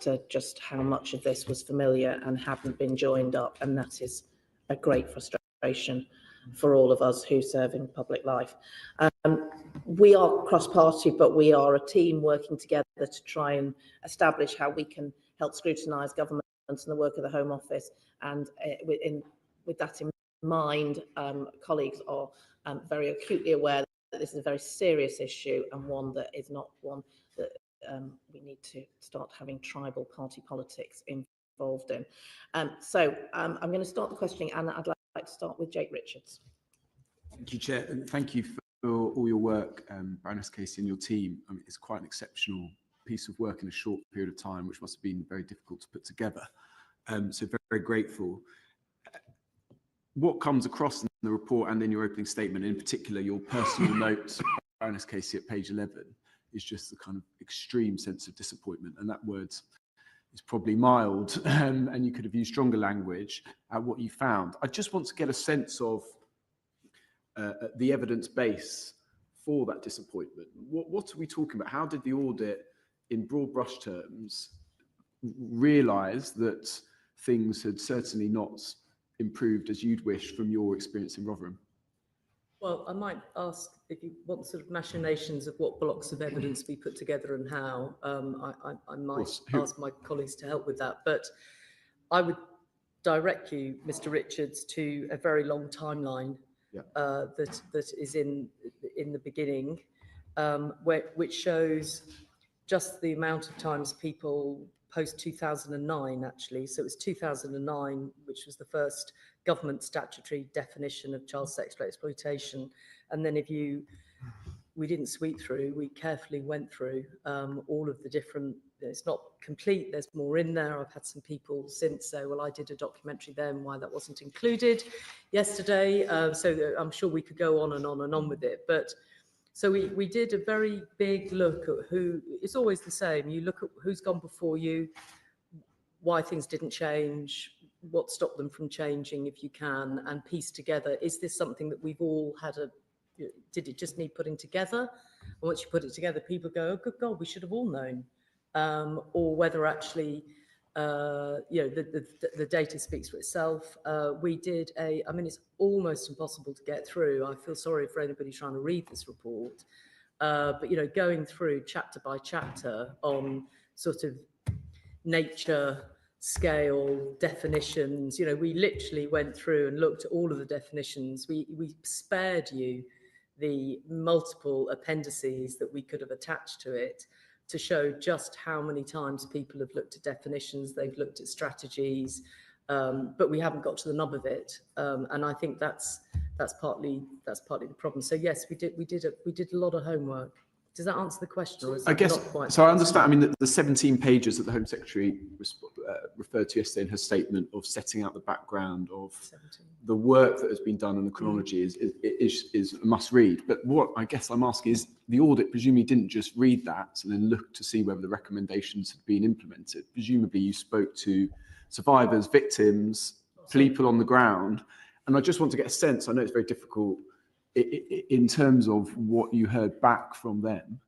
to just how much of this was familiar and hadn't been joined up, and that is a great frustration for all of us who serve in public life. We are cross-party, but we are a team working together to try and establish how we can help scrutinise government and the work of the Home Office. And with that in mind, colleagues are very acutely aware that this is a very serious issue, and one that is not one that we need to start having tribal party politics involved in. So I'm going to start the questioning, and I'd like to start with Jake Richards. Thank you, Chair, and thank you for all your work, Baroness Casey, and your team. I mean, it's quite an exceptional piece of work in a short period of time, which must have been very difficult to put together. So very, very grateful. What comes across in the report and in your opening statement, in particular your personal note, Baroness Casey, at page 11, is just the kind of extreme sense of disappointment. And that word is probably mild, and you could have used stronger language at what you found. I just want to get a sense of the evidence base for that disappointment. What are we talking about? How did the audit, in broad brush terms, realise that things had certainly not improved as you'd wish from your experience in Rotherham? Well, I might ask if you want sort of machinations of what blocks of evidence we put together and how. I might ask my colleagues to help with that. But I would direct you, Mr. Richards, to a very long timeline that is in the beginning, which shows just the amount of times people post 2009, actually. So it was 2009, which was the first government statutory definition of child sexual exploitation. And then we didn't sweep through, we carefully went through all of the different, it's not complete, there's more in there. I've had some people since say, well, I did a documentary then, why that wasn't included yesterday. So I'm sure we could go on and on and on with it. But so we did a very big look at who, it's always the same. You look at who's gone before you, why things didn't change, what stopped them from changing if you can, and piece together, is this something that we've all had did it just need putting together? And once you put it together, people go, oh, good God, we should have all known. Or whether actually, the data speaks for itself. We did I mean, it's almost impossible to get through. I feel sorry for anybody trying to read this report. But, going through chapter by chapter on sort of nature, scale, definitions, we literally went through and looked at all of the definitions. We spared you the multiple appendices that we could have attached to it to show just how many times people have looked at definitions, they've looked at strategies, but we haven't got to the nub of it. And I think that's partly the problem. So yes, we did a lot of homework. Does that answer the question? Or is I guess, not quite so I understand, I mean, the 17 pages that the Home Secretary referred to yesterday in her statement of setting out the background of 17. The work that has been done and the chronology is a must read. But what I guess I'm asking is, the audit presumably didn't just read that and then look to see whether the recommendations had been implemented. Presumably you spoke to survivors, victims, people on the ground. And I just want to get a sense, I know it's very difficult, in terms of what you heard back from them.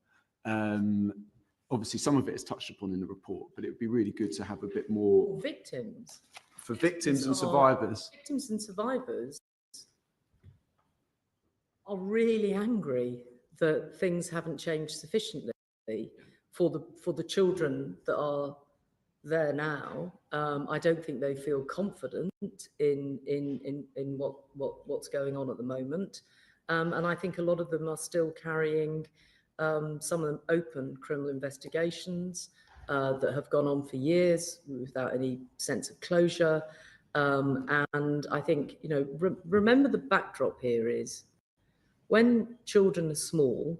Obviously, some of it is touched upon in the report, but it would be really good to have a bit more. Victims. For victims and survivors. Victims and survivors are really angry that things haven't changed sufficiently for the children that are there now. I don't think they feel confident in what's going on at the moment. And I think a lot of them are still carrying some of them open criminal investigations that have gone on for years without any sense of closure. And I think, remember the backdrop here is when children are small,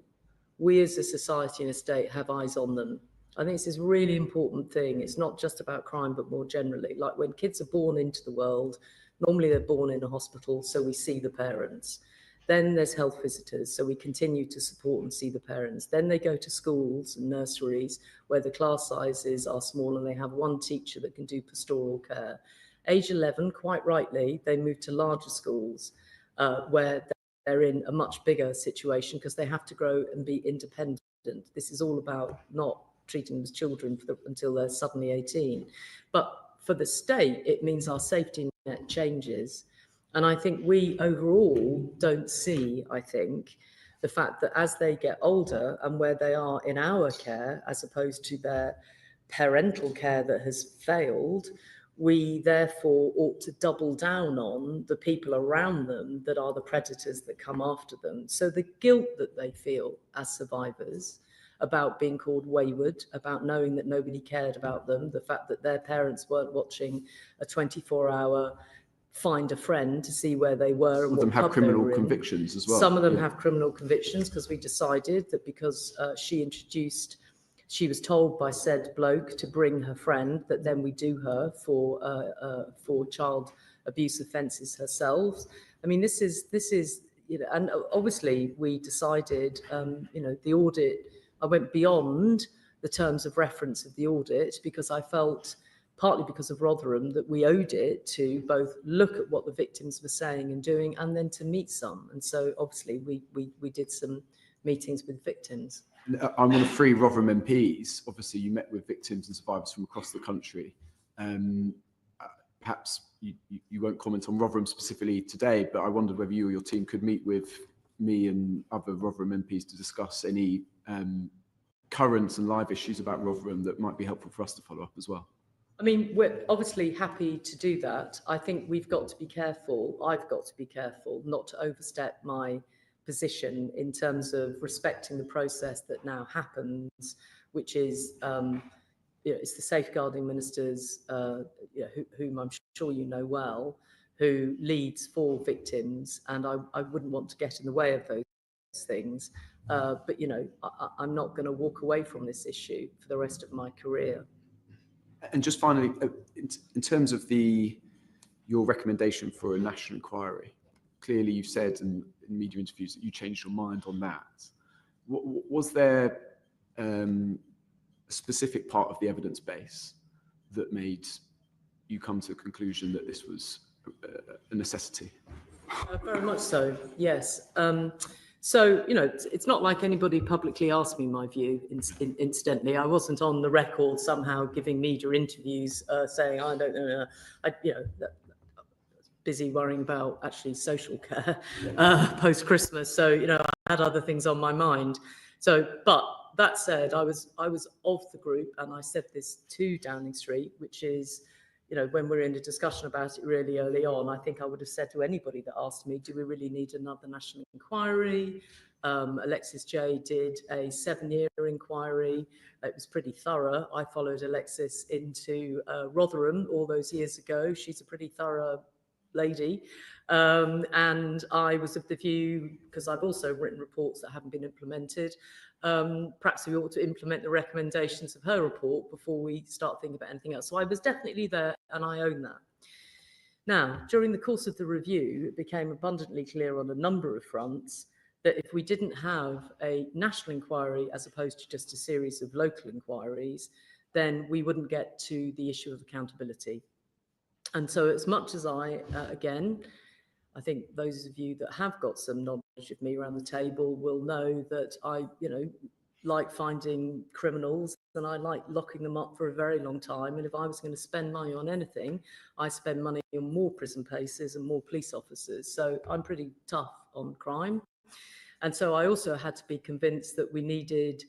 we as a society and a state have eyes on them. I think this is a really important thing. It's not just about crime, but more generally. Like when kids are born into the world, normally they're born in a hospital, so we see the parents. Then there's health visitors, so we continue to support and see the parents. Then they go to schools and nurseries where the class sizes are small and they have one teacher that can do pastoral care. Age 11, quite rightly, they move to larger schools where they're in a much bigger situation because they have to grow and be independent. This is all about not treating them as children until they're suddenly 18. But for the state, it means our safety net changes. And I think we overall don't see, I think, the fact that as they get older and where they are in our care, as opposed to their parental care that has failed, we therefore ought to double down on the people around them that are the predators that come after them. So the guilt that they feel as survivors about being called wayward, about knowing that nobody cared about them, the fact that their parents weren't watching a 24-hour find a friend to see where they were. Some of them have criminal convictions as well. Some of them have criminal convictions because we decided that because she was told by said bloke to bring her friend, that then we do her for child abuse offences herself. I mean, this is and obviously we decided, the audit. I went beyond the terms of reference of the audit because I felt, partly because of Rotherham, that we owed it to both look at what the victims were saying and doing, and then to meet some. And so obviously we did some meetings with victims. I'm one of 3 Rotherham MPs. Obviously, you met with victims and survivors from across the country. Perhaps you won't comment on Rotherham specifically today, but I wondered whether you or your team could meet with me and other Rotherham MPs to discuss any current and live issues about Rotherham that might be helpful for us to follow up as well. I mean, we're obviously happy to do that. I think we've got to be careful. I've got to be careful not to overstep my position in terms of respecting the process that now happens, which is, it's the safeguarding ministers, whom I'm sure you know well, who leads for victims, and I wouldn't want to get in the way of those things. But I'm not going to walk away from this issue for the rest of my career. And just finally, in terms of your recommendation for a national inquiry, clearly you've said in media interviews that you changed your mind on that. Was there a specific part of the evidence base that made you come to the conclusion that this was a necessity? Very much so, yes. So, it's not like anybody publicly asked me my view, incidentally. I wasn't on the record somehow giving media interviews saying, I don't know, busy worrying about actually social care post-Christmas. So, I had other things on my mind. So, but that said, I was of the group, and I said this to Downing Street, which is, when we're in a discussion about it really early on, I think I would have said to anybody that asked me, do we really need another national inquiry? Alexis J did a 7-year inquiry. It was pretty thorough. I followed Alexis into Rotherham all those years ago. She's a pretty thorough lady. And I was of the view, because I've also written reports that haven't been implemented, perhaps we ought to implement the recommendations of her report before we start thinking about anything else. So I was definitely there, and I own that. Now, during the course of the review, it became abundantly clear on a number of fronts that if we didn't have a national inquiry as opposed to just a series of local inquiries, then we wouldn't get to the issue of accountability. And so as much as I think those of you that have got some knowledge of me around the table will know that I, like finding criminals, and I like locking them up for a very long time. And if I was going to spend money on anything, I spend money on more prison places and more police officers. So I'm pretty tough on crime. And so I also had to be convinced that we needed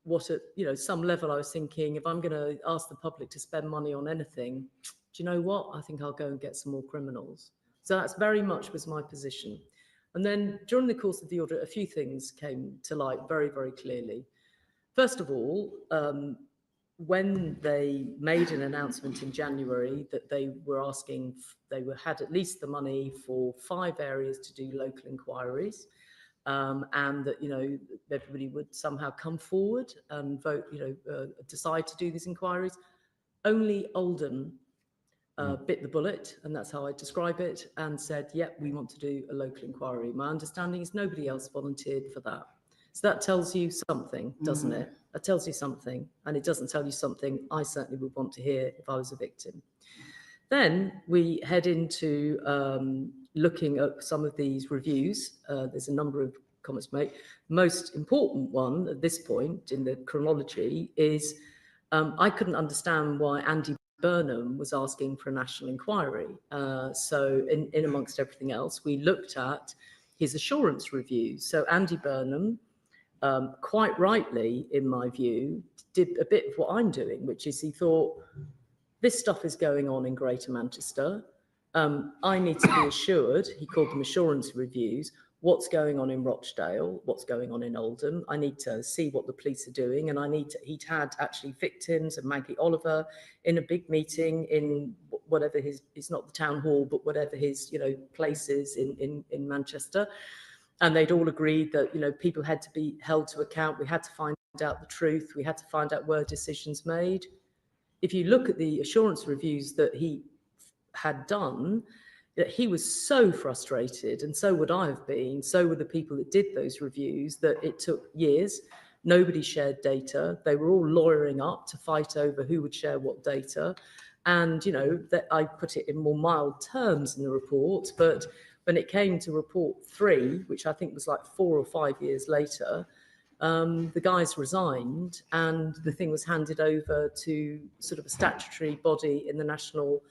what at some level I was thinking, if I'm going to ask the public to spend money on anything, do you know what? I think I'll go and get some more criminals. So that's very much was my position. And then during the course of the audit, a few things came to light very, very clearly. First of all, when they made an announcement in January that they were asking, had at least the money for 5 areas to do local inquiries, and that, everybody would somehow come forward and vote, decide to do these inquiries. Only Oldham bit the bullet, and that's how I describe it, and said, yep, we want to do a local inquiry. My understanding is nobody else volunteered for that. So that tells you something, doesn't it? That tells you something, and it doesn't tell you something I certainly would want to hear if I was a victim. Then we head into looking at some of these reviews. There's a number of comments to make. Most important one at this point in the chronology is I couldn't understand why Andy Burnham was asking for a national inquiry. So in amongst everything else, we looked at his assurance reviews. So Andy Burnham, quite rightly, in my view, did a bit of what I'm doing, which is he thought, this stuff is going on in Greater Manchester. I need to be assured, he called them assurance reviews, what's going on in Rochdale, what's going on in Oldham. I need to see what the police are doing. And he'd had actually victims of Maggie Oliver in a big meeting in whatever it's not the town hall, but whatever his, place is in Manchester. And they'd all agreed that, people had to be held to account. We had to find out the truth. We had to find out where decisions made. If you look at the assurance reviews that he had done, he was so frustrated, and so would I have been, so were the people that did those reviews, that it took years. Nobody shared data. They were all lawyering up to fight over who would share what data. And, that I put it in more mild terms in the report, but when it came to report 3, which I think was like 4 or 5 years later, the guys resigned and the thing was handed over to sort of a statutory body in the National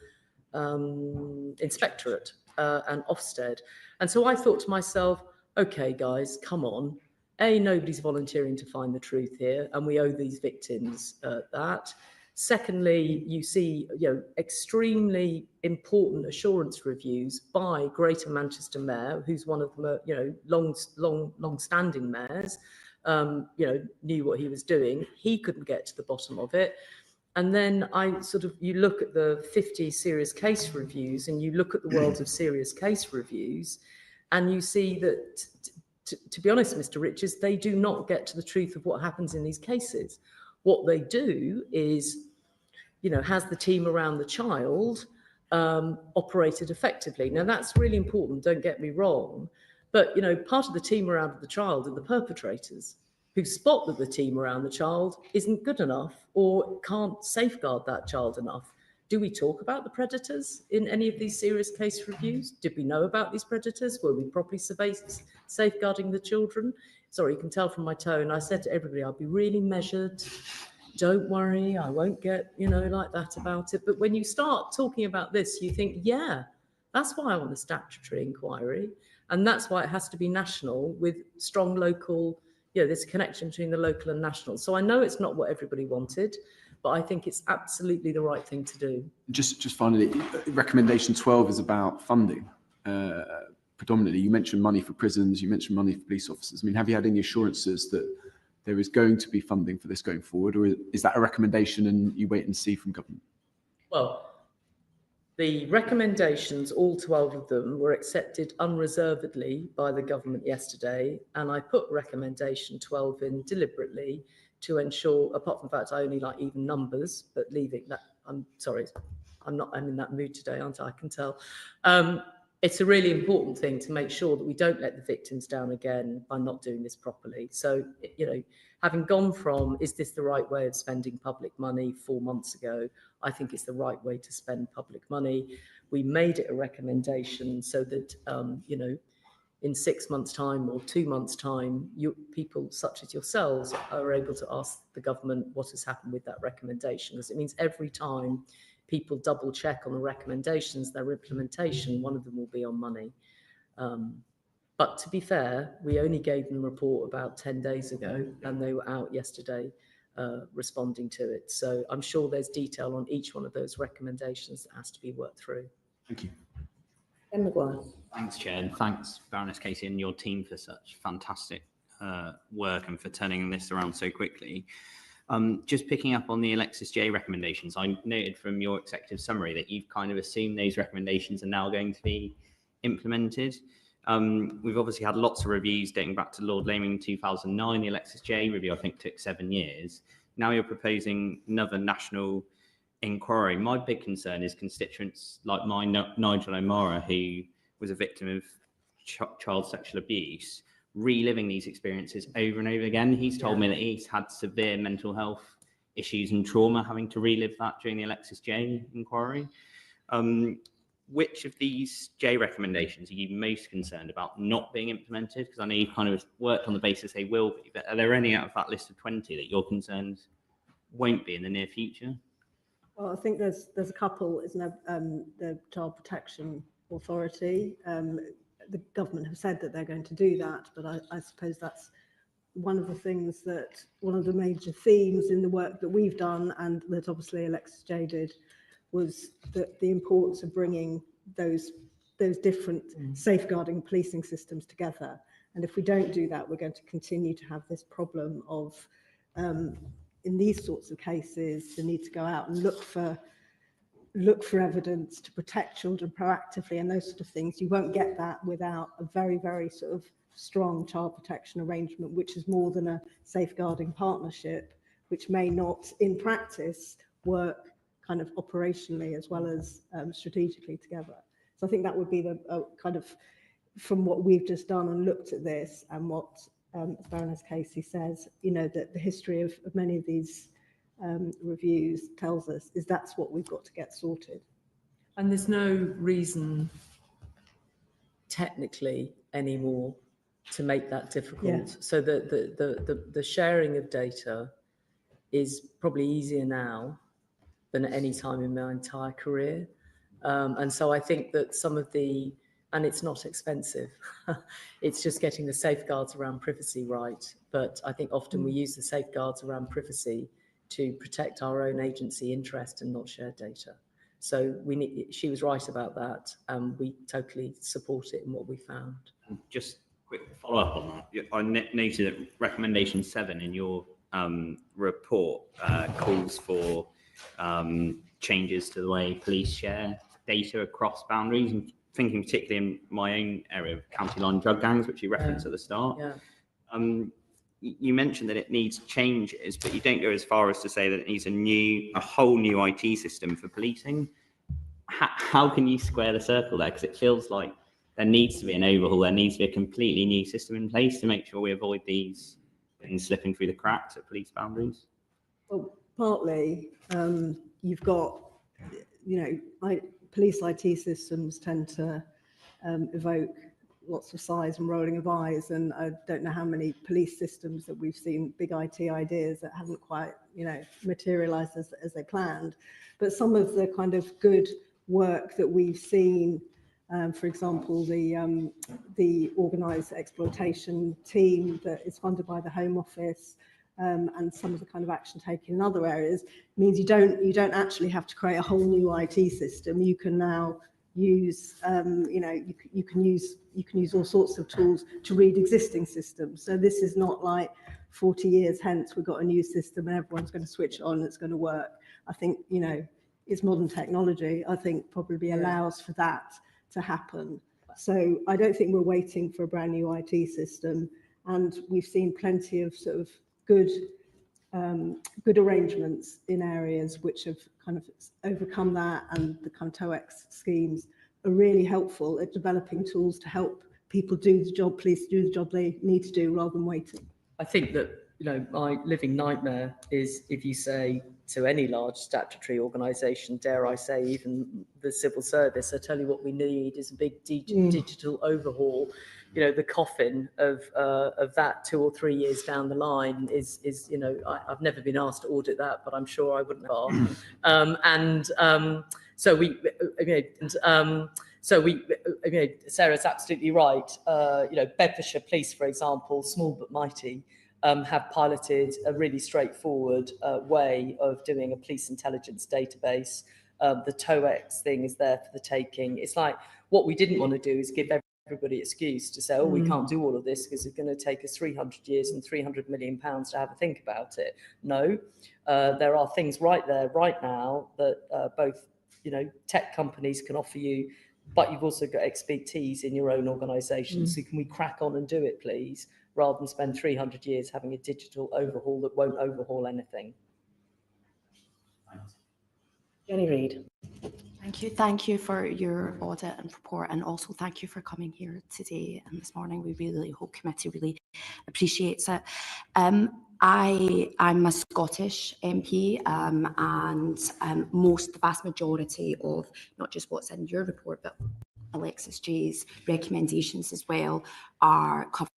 Inspectorate and Ofsted. And so I thought to myself, okay, guys, come on. Nobody's volunteering to find the truth here, and we owe these victims that. Secondly, you see, extremely important assurance reviews by Greater Manchester Mayor, who's one of the, long-standing mayors, knew what he was doing. He couldn't get to the bottom of it. And then you look at the 50 serious case reviews, and you look at the world of serious case reviews, and you see that, to be honest, Mr. Richards, they do not get to the truth of what happens in these cases. What they do is, has the team around the child operated effectively? Now, that's really important, don't get me wrong. But, part of the team around the child are the perpetrators, who spot that the team around the child isn't good enough or can't safeguard that child enough. Do we talk about the predators in any of these serious case reviews? Did we know about these predators? Were we properly safeguarding the children? Sorry, you can tell from my tone. I said to everybody, I'll be really measured. Don't worry, I won't get, like that about it. But when you start talking about this, you think, yeah, that's why I want a statutory inquiry. And that's why it has to be national with strong local, there's a connection between the local and national. So I know it's not what everybody wanted, but I think it's absolutely the right thing to do. Just finally, recommendation 12 is about funding. Predominantly, you mentioned money for prisons, you mentioned money for police officers. I mean, have you had any assurances that there is going to be funding for this going forward, or is that a recommendation and you wait and see from government? Well, the recommendations, all 12 of them, were accepted unreservedly by the government yesterday, and I put recommendation 12 in deliberately to ensure, apart from the fact I only like even numbers, but leaving that, I'm sorry, I'm in that mood today, aren't I? I can tell. It's a really important thing to make sure that we don't let the victims down again by not doing this properly. So, having gone from, is this the right way of spending public money 4 months ago? I think it's the right way to spend public money. We made it a recommendation so that, in 6 months' time or 2 months' time, people such as yourselves are able to ask the government what has happened with that recommendation, because it means every time people double check on the recommendations, their implementation, one of them will be on money. But to be fair, we only gave them a report about 10 days ago, and they were out yesterday responding to it. So I'm sure there's detail on each one of those recommendations that has to be worked through. Thank you. Thanks, Chair, and thanks, Baroness Casey, and your team for such fantastic work and for turning this around so quickly. Just picking up on the Alexis J recommendations, I noted from your executive summary that you've kind of assumed those recommendations are now going to be implemented. We've obviously had lots of reviews dating back to Lord Laming in 2009. The Alexis J review, I think, took 7 years. Now you're proposing another national inquiry. My big concern is constituents like mine, Nigel O'Mara, who was a victim of child sexual abuse, reliving these experiences over and over again. He's told me that he's had severe mental health issues and trauma, having to relive that during the Alexis J inquiry. which of these J recommendations are you most concerned about not being implemented? Because I know you kind of worked on the basis they will be, but are there any out of that list of 20 that you're concerned won't be in the near future? Well, I think there's a couple, isn't there? The Child Protection Authority, the government have said that they're going to do that, but I suppose that's one of the things that, one of the major themes in the work that we've done, and that obviously Alexis J did, was that the importance of bringing those different safeguarding policing systems together. And if we don't do that, we're going to continue to have this problem of, in these sorts of cases, the need to go out and look for evidence to protect children proactively and those sort of things. You won't get that without a very, very sort of strong child protection arrangement, which is more than a safeguarding partnership, which may not in practice work kind of operationally as well as strategically together. So I think that would be the kind of, from what we've just done and looked at this, and what Baroness Casey says, you know, that the history of many of these reviews tells us is that's what we've got to get sorted. And there's no reason technically anymore to make that difficult. Yeah. So the sharing of data is probably easier now than at any time in my entire career. And so I think that some of the, and it's not expensive, it's just getting the safeguards around privacy right. But I think often we use the safeguards around privacy to protect our own agency interest and not share data. So she was right about that, and we totally support it in what we found. Just quick follow up on that. I noted that recommendation 7 in your report calls for changes to the way police share data across boundaries, and thinking particularly in my own area of county line drug gangs, which you referenced at the start. Yeah. You mentioned that it needs changes, but you don't go as far as to say that it needs a whole new IT system for policing. How can you square the circle there? Because it feels like there needs to be an overhaul. There needs to be a completely new system in place to make sure we avoid these things slipping through the cracks at police boundaries. Well, partly you've got, you know, police IT systems tend to evoke lots of sighs and rolling of eyes, and I don't know how many police systems that we've seen, big IT ideas that haven't quite, you know, materialized as they planned. But some of the kind of good work that we've seen, for example, the organised exploitation team that is funded by the Home Office, and some of the kind of action taken in other areas, means you don't actually have to create a whole new IT system. You can now use, you know, you can use all sorts of tools to read existing systems. So this is not like 40 years hence we've got a new system and everyone's going to switch on and it's going to work. I think, you know, it's modern technology. I think probably allows for that to happen. So I don't think we're waiting for a brand new IT system, and we've seen plenty of sort of good arrangements in areas which have kind of overcome that, and the kind of TOEX schemes are really helpful at developing tools to help people do the job, police do the job they need to do rather than waiting. I think that, you know, my living nightmare is if you say to any large statutory organisation, dare I say even the civil service, I tell you what we need is a big digital overhaul. You know, the coffin of that 2 or 3 years down the line is you know, I've never been asked to audit that, but I'm sure I wouldn't have. So we, Sarah's absolutely right. You know, Bedfordshire Police, for example, small but mighty, have piloted a really straightforward way of doing a police intelligence database. The TOEX thing is there for the taking. It's like, what we didn't want to do is give everybody excuse to say, oh, we can't do all of this because it's going to take us 300 years and 300 million pounds to have a think about it. No, there are things right there, right now, that both, you know, tech companies can offer you, but you've also got expertise in your own organisation. So can we crack on and do it, please, rather than spend 300 years having a digital overhaul that won't overhaul anything. Jenny Reid. Thank you for your audit and report, and also thank you for coming here today and this morning. We really hope committee really appreciates it. I'm a Scottish MP, and the vast majority of not just what's in your report, but Alexis J's recommendations as well are cover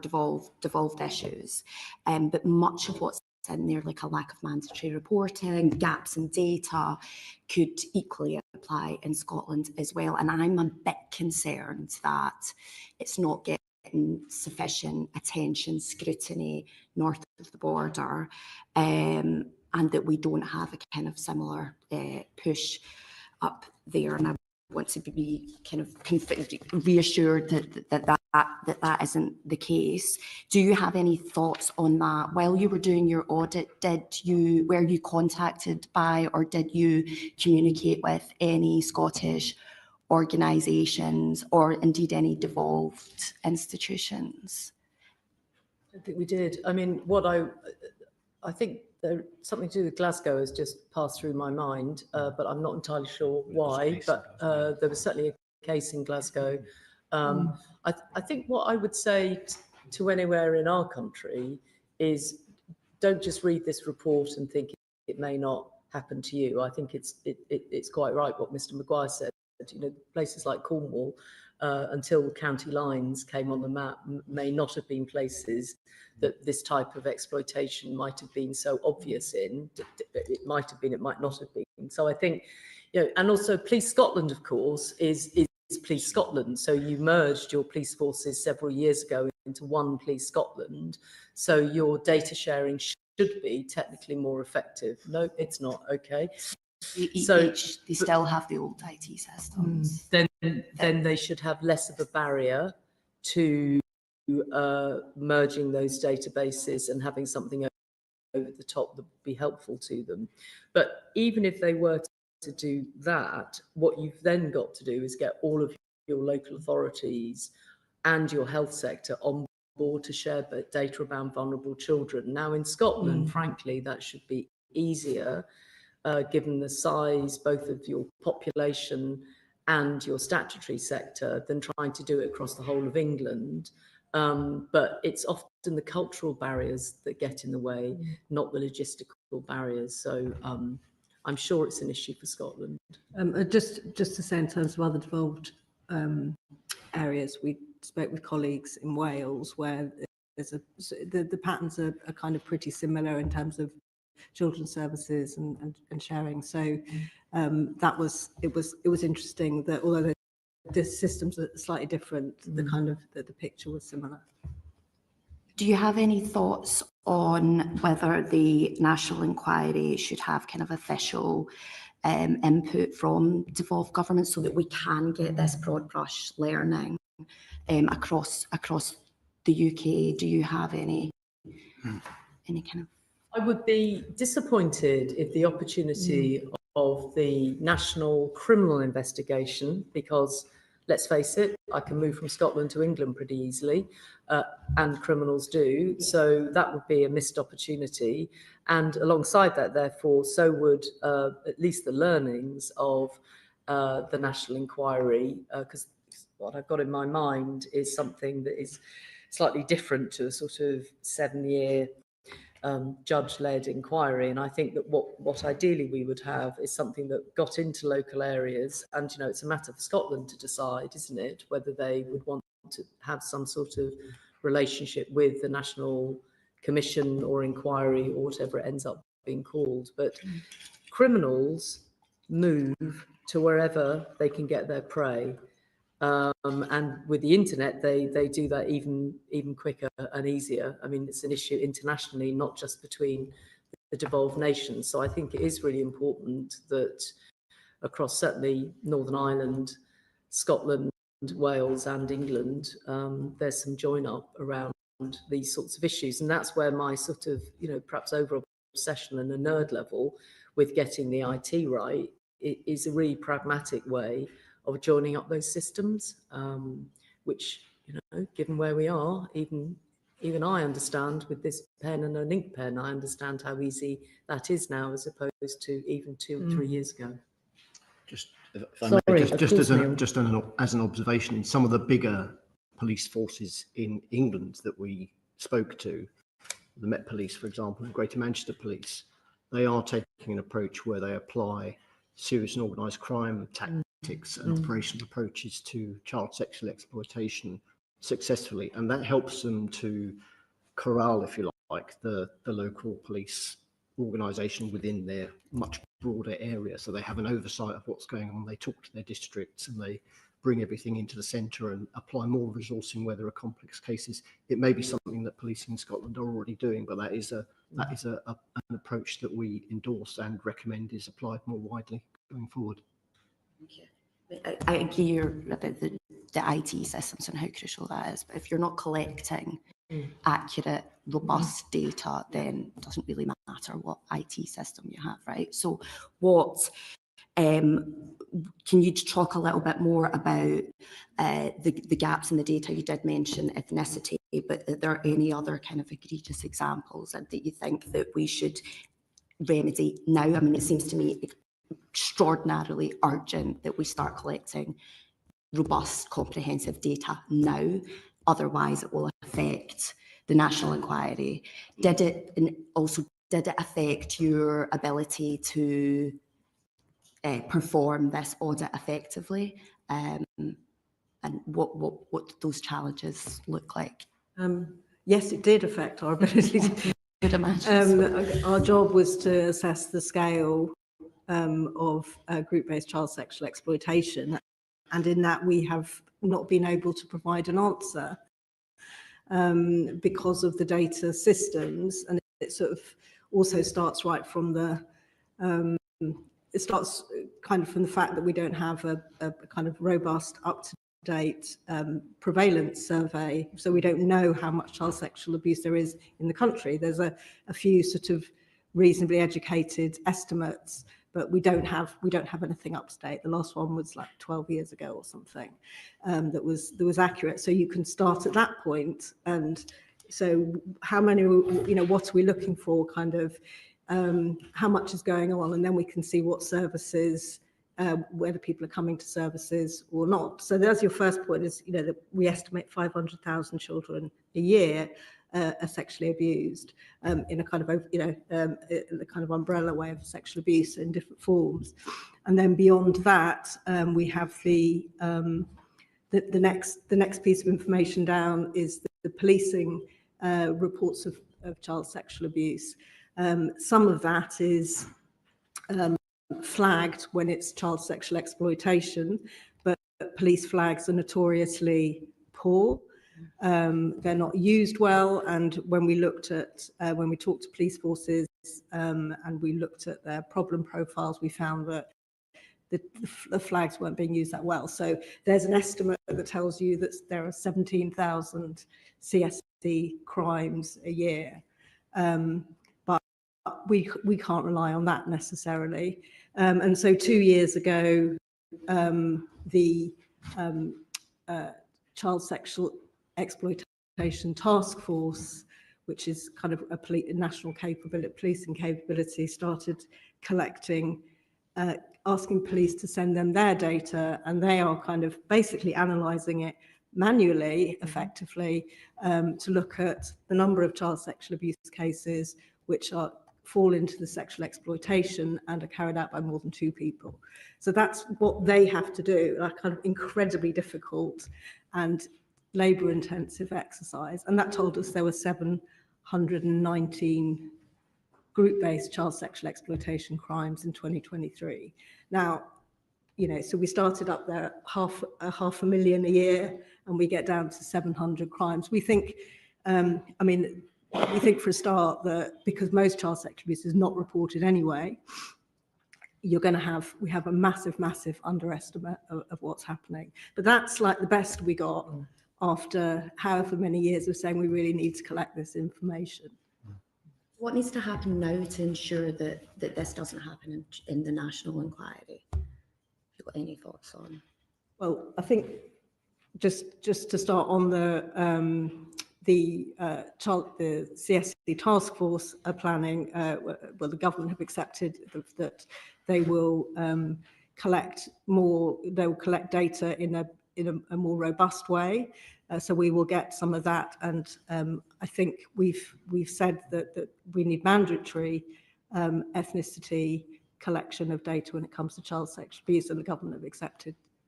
devolved issues. But much of what's in there, like a lack of mandatory reporting, gaps in data, could equally apply in Scotland as well. And I'm a bit concerned that it's not getting sufficient attention, scrutiny north of the border, and that we don't have a kind of similar push up there. And I want to be kind of reassured that isn't the case. Do you have any thoughts on that? While you were doing your audit, were you contacted by, or did you communicate with any Scottish organisations or indeed any devolved institutions? I think we did. I mean, I think something to do with Glasgow has just passed through my mind, but I'm not entirely sure why. But there was certainly a case in Glasgow. I think what I would say to anywhere in our country is, don't just read this report and think it may not happen to you. I think it's quite right what Mr. Maguire said. You know, places like Cornwall, until county lines came on the map, may not have been places that this type of exploitation might have been so obvious in. It might have been, it might not have been. So I think, you know, and also Police Scotland, of course, is Police Scotland. So you merged your police forces several years ago into one Police Scotland. So your data sharing should be technically more effective. No, it's not. Okay. So they still have the old IT systems. Then they should have less of a barrier to merging those databases and having something over the top that would be helpful to them. But even if they were to do that, what you've then got to do is get all of your local authorities and your health sector on board to share data about vulnerable children. Now in Scotland, frankly, that should be easier, given the size both of your population and your statutory sector, than trying to do it across the whole of England. But it's often the cultural barriers that get in the way, not the logistical barriers. So I'm sure it's an issue for Scotland. Just to say, in terms of other devolved areas, we spoke with colleagues in Wales where there's the patterns are kind of pretty similar in terms of children's services and sharing. So it was interesting that although the systems are slightly different, the kind of the picture was similar. Do you have any thoughts on whether the national inquiry should have kind of official input from devolved governments so that we can get this broad brush learning across the UK? Do you have any kind of? I would be disappointed if the opportunity of the national criminal investigation, because let's face it, I can move from Scotland to England pretty easily, and criminals do. So that would be a missed opportunity. And alongside that, therefore, so would at least the learnings of the national inquiry, because what I've got in my mind is something that is slightly different to a sort of 7-year judge-led inquiry. And I think that what ideally we would have is something that got into local areas, and you know, it's a matter for Scotland to decide, isn't it, whether they would want to have some sort of relationship with the National Commission or inquiry or whatever it ends up being called. But criminals move to wherever they can get their prey. And with the internet, they do that even quicker and easier. I mean, it's an issue internationally, not just between the devolved nations. So I think it is really important that across certainly Northern Ireland, Scotland, Wales and England, there's some join up around these sorts of issues. And that's where my sort of, you know, perhaps over obsession and a nerd level with getting the IT right is a really pragmatic way of joining up those systems, which, you know, given where we are, even I understand with this pen and an ink pen, I understand how easy that is now as opposed to even 2 or 3 years ago. Just as an observation, in some of the bigger police forces in England that we spoke to, the Met Police, for example, and Greater Manchester Police, they are taking an approach where they apply serious and organised crime tactics and operational approaches to child sexual exploitation successfully, and that helps them to corral, if you like, the local police organisation within their much broader area. So they have an oversight of what's going on. They talk to their districts and they bring everything into the centre and apply more resourcing where there are complex cases. It may be something that policing in Scotland are already doing, but that is an approach that we endorse and recommend is applied more widely going forward. I agree about the IT systems and how crucial that is, but if you're not collecting accurate, robust data, then it doesn't really matter what IT system you have, right? So what, can you talk a little bit more about the gaps in the data? You did mention ethnicity, but are there any other kind of egregious examples that you think that we should remedy now? I mean, it seems to me extraordinarily urgent that we start collecting robust, comprehensive data now. Otherwise, it will affect the national inquiry. Did it affect your ability to perform this audit effectively? And what did those challenges look like? Yes, it did affect our ability to. Our job was to assess the scale of group-based child sexual exploitation, and in that we have not been able to provide an answer because of the data systems, and it sort of also starts right from the it starts kind of from the fact that we don't have a kind of robust, up-to-date prevalence survey, so we don't know how much child sexual abuse there is in the country. There's a few sort of reasonably educated estimates, but we don't have anything up to date. The last one was like 12 years ago or something that was accurate. So you can start at that point. And so how many, what are we looking for, kind of how much is going on, and then we can see what services, whether people are coming to services or not. So that's your first point, is that we estimate 500,000 children a year are sexually abused in a kind of the kind of umbrella way of sexual abuse in different forms. And then beyond that, we have the next piece of information down is the policing reports of child sexual abuse. Some of that is flagged when it's child sexual exploitation, but police flags are notoriously poor. They're not used well, and when we talked to police forces and we looked at their problem profiles, we found that the flags weren't being used that well. So there's an estimate that tells you that there are 17,000 CSD crimes a year, but we can't rely on that necessarily. And so 2 years ago, the Child Sexual Exploitation Task Force, which is kind of a national policing capability, started collecting, asking police to send them their data, and they are kind of basically analysing it manually, effectively, to look at the number of child sexual abuse cases which fall into the sexual exploitation and are carried out by more than 2 people. So that's what they have to do, a kind of incredibly difficult and labour-intensive exercise. And that told us there were 719 group-based child sexual exploitation crimes in 2023. Now, so we started up there at half a million a year, and we get down to 700 crimes. We think, we think for a start that because most child sexual abuse is not reported anyway, we have a massive underestimate of what's happening. But that's like the best we got after however many years of saying we really need to collect this information. What needs to happen now to ensure that this doesn't happen in the national inquiry? Have you got any thoughts on? Well, I think just to start on the CSC task force planning, the government have accepted that they will collect data in in a more robust way. So we will get some of that, and I think we've said that we need mandatory ethnicity collection of data when it comes to child sexual abuse, and the government have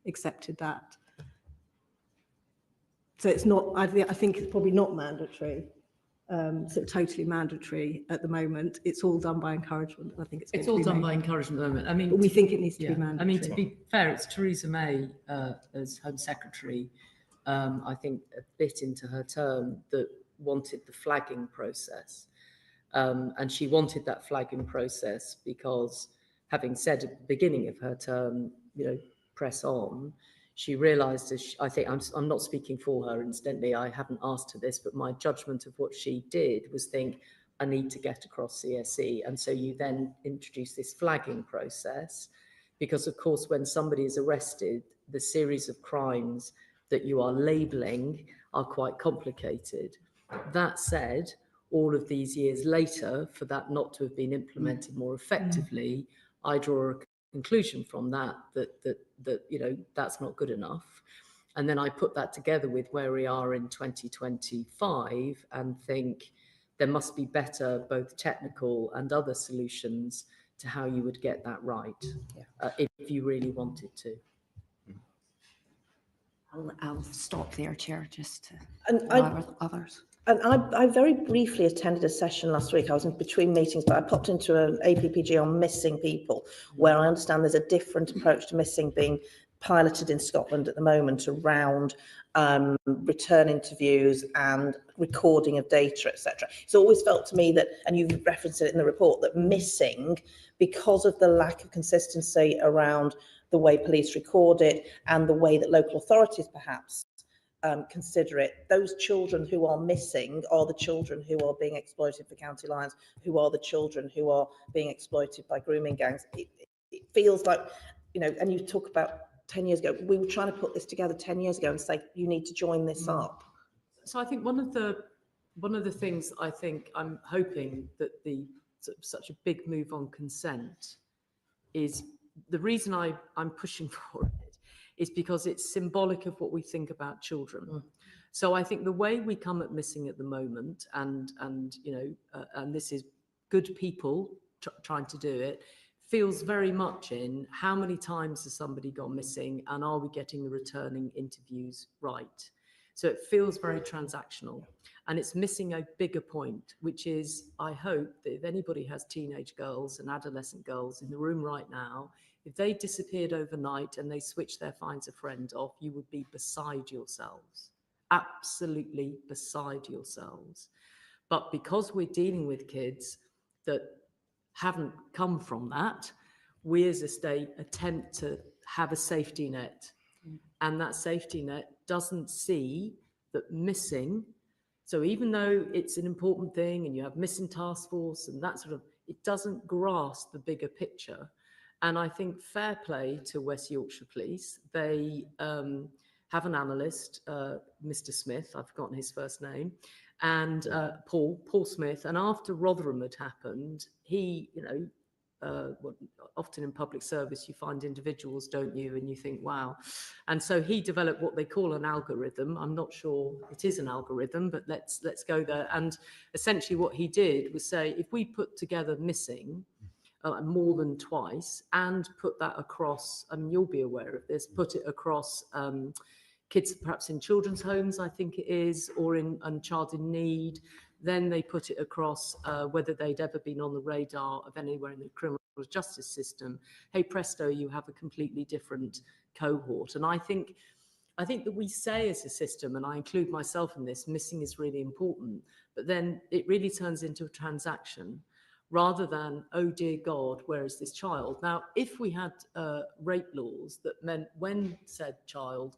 accepted that. So it's not. I think it's probably not mandatory. So totally mandatory at the moment. It's all done by encouragement. I think it's all done by encouragement at the moment. I mean, but we think it needs to be I mandatory. mean, to be fair, it's Theresa May as Home Secretary, I think a bit into her term, that wanted the flagging process. And she wanted that flagging process because, having said at the beginning of her term, press on, she realised, I think, I'm not speaking for her, incidentally, I haven't asked her this, but my judgment of what she did was think, I need to get across CSE. And so you then introduce this flagging process, because of course, when somebody is arrested, the series of crimes that you are labelling are quite complicated. That said, all of these years later, for that not to have been implemented more effectively, I draw a conclusion from that that's not good enough. And then I put that together with where we are in 2025 and think there must be better, both technical and other solutions to how you would get that right, if you really wanted to. I'll stop there, Chair, just to And allow others. And I very briefly attended a session last week. I was in between meetings, but I popped into an APPG on missing people, where I understand there's a different approach to missing being piloted in Scotland at the moment around return interviews and recording of data, etc. It's always felt to me that, and you've referenced it in the report, that missing, because of the lack of consistency around the way police record it and the way that local authorities perhaps consider it, those children who are missing are the children who are being exploited for county lines, who are the children who are being exploited by grooming gangs. It feels like, and you talk about 10 years ago, we were trying to put this together 10 years ago and say, you need to join this up. So I think one of the things I think I'm hoping that the such a big move on consent is, the reason I'm pushing for it is because it's symbolic of what we think about children. So I think the way we come at missing at the moment, and this is good people trying to do it, feels very much in how many times has somebody gone missing, and are we getting the returning interviews right? So it feels very transactional, and it's missing a bigger point, which is, I hope that if anybody has teenage girls and adolescent girls in the room right now, if they disappeared overnight and they switched their finds a friend off, you would be beside yourselves, absolutely beside yourselves. But because we're dealing with kids that haven't come from that, we as a state attempt to have a safety net. And that safety net doesn't see that missing, so even though it's an important thing and you have missing task force and that sort of, it doesn't grasp the bigger picture. And I think fair play to West Yorkshire Police. They have an analyst, Mr. Smith, I've forgotten his first name, and Paul Smith. And after Rotherham had happened, he, often in public service, you find individuals, don't you? And you think, wow. And so he developed what they call an algorithm. I'm not sure it is an algorithm, but let's go there. And essentially what he did was say, if we put together missing more than twice and put that across, I mean, you'll be aware of this, put it across kids perhaps in children's homes, I think it is, or in child in need. Then they put it across whether they'd ever been on the radar of anywhere in the criminal justice system. Hey presto, you have a completely different cohort. And I think that we say as a system, and I include myself in this, missing is really important, but then it really turns into a transaction rather than, oh dear God, where is this child? Now, if we had rape laws that meant when said child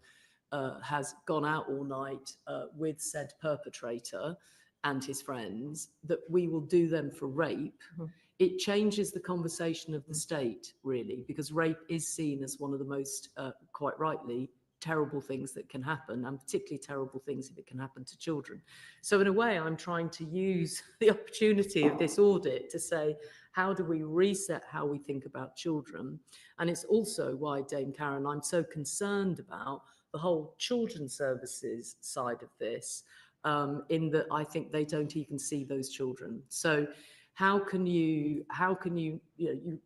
has gone out all night with said perpetrator and his friends, that we will do them for rape, it changes the conversation of the state, really, because rape is seen as one of the most, quite rightly, terrible things that can happen, and particularly terrible things if it can happen to children. So in a way, I'm trying to use the opportunity of this audit to say, how do we reset how we think about children? And it's also why, Dame Karen, I'm so concerned about the whole children's services side of this, in that I think they don't even see those children. So how can you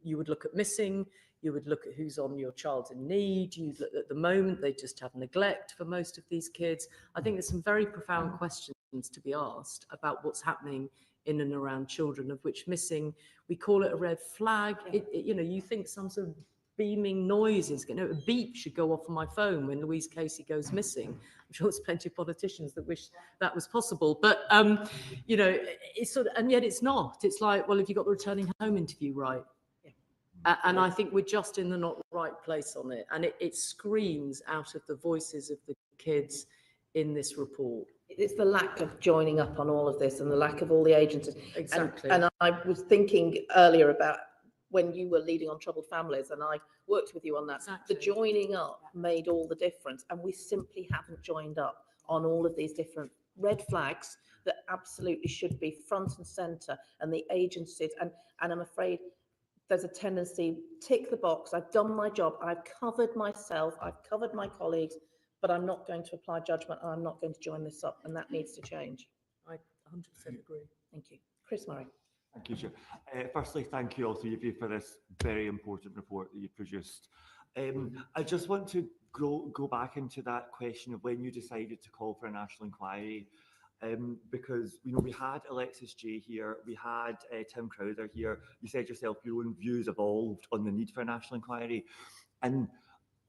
you would look at missing, you would look at who's on your child in need, you look at the moment they just have neglect for most of these kids. I think there's some very profound questions to be asked about what's happening in and around children, of which missing, we call it a red flag. You think some sort of beaming noise is going to, a beep should go off on my phone when Louise Casey goes missing. I'm sure there's plenty of politicians that wish that was possible, but it's sort of, and yet it's not. It's like, well, have you got the returning home interview right? And I think we're just in the not right place on it, and it screams out of the voices of the kids in this report. It's the lack of joining up on all of this and the lack of all the agencies. Exactly. And I was thinking earlier about when you were leading on troubled families, and I worked with you on that. Exactly. The joining up made all the difference, and we simply haven't joined up on all of these different red flags that absolutely should be front and centre, and the agencies. And I'm afraid there's a tendency, tick the box, I've done my job, I've covered myself, I've covered my colleagues, but I'm not going to apply judgment, and I'm not going to join this up, and that needs to change. I 100% agree. Thank you. Chris Murray. Thank you, Chair. Firstly, thank you all three of you for this very important report that you've produced. I just want to go back into that question of when you decided to call for a national inquiry, because we had Alexis J here, we had Tim Crowther here. You said yourself your own views evolved on the need for a national inquiry, and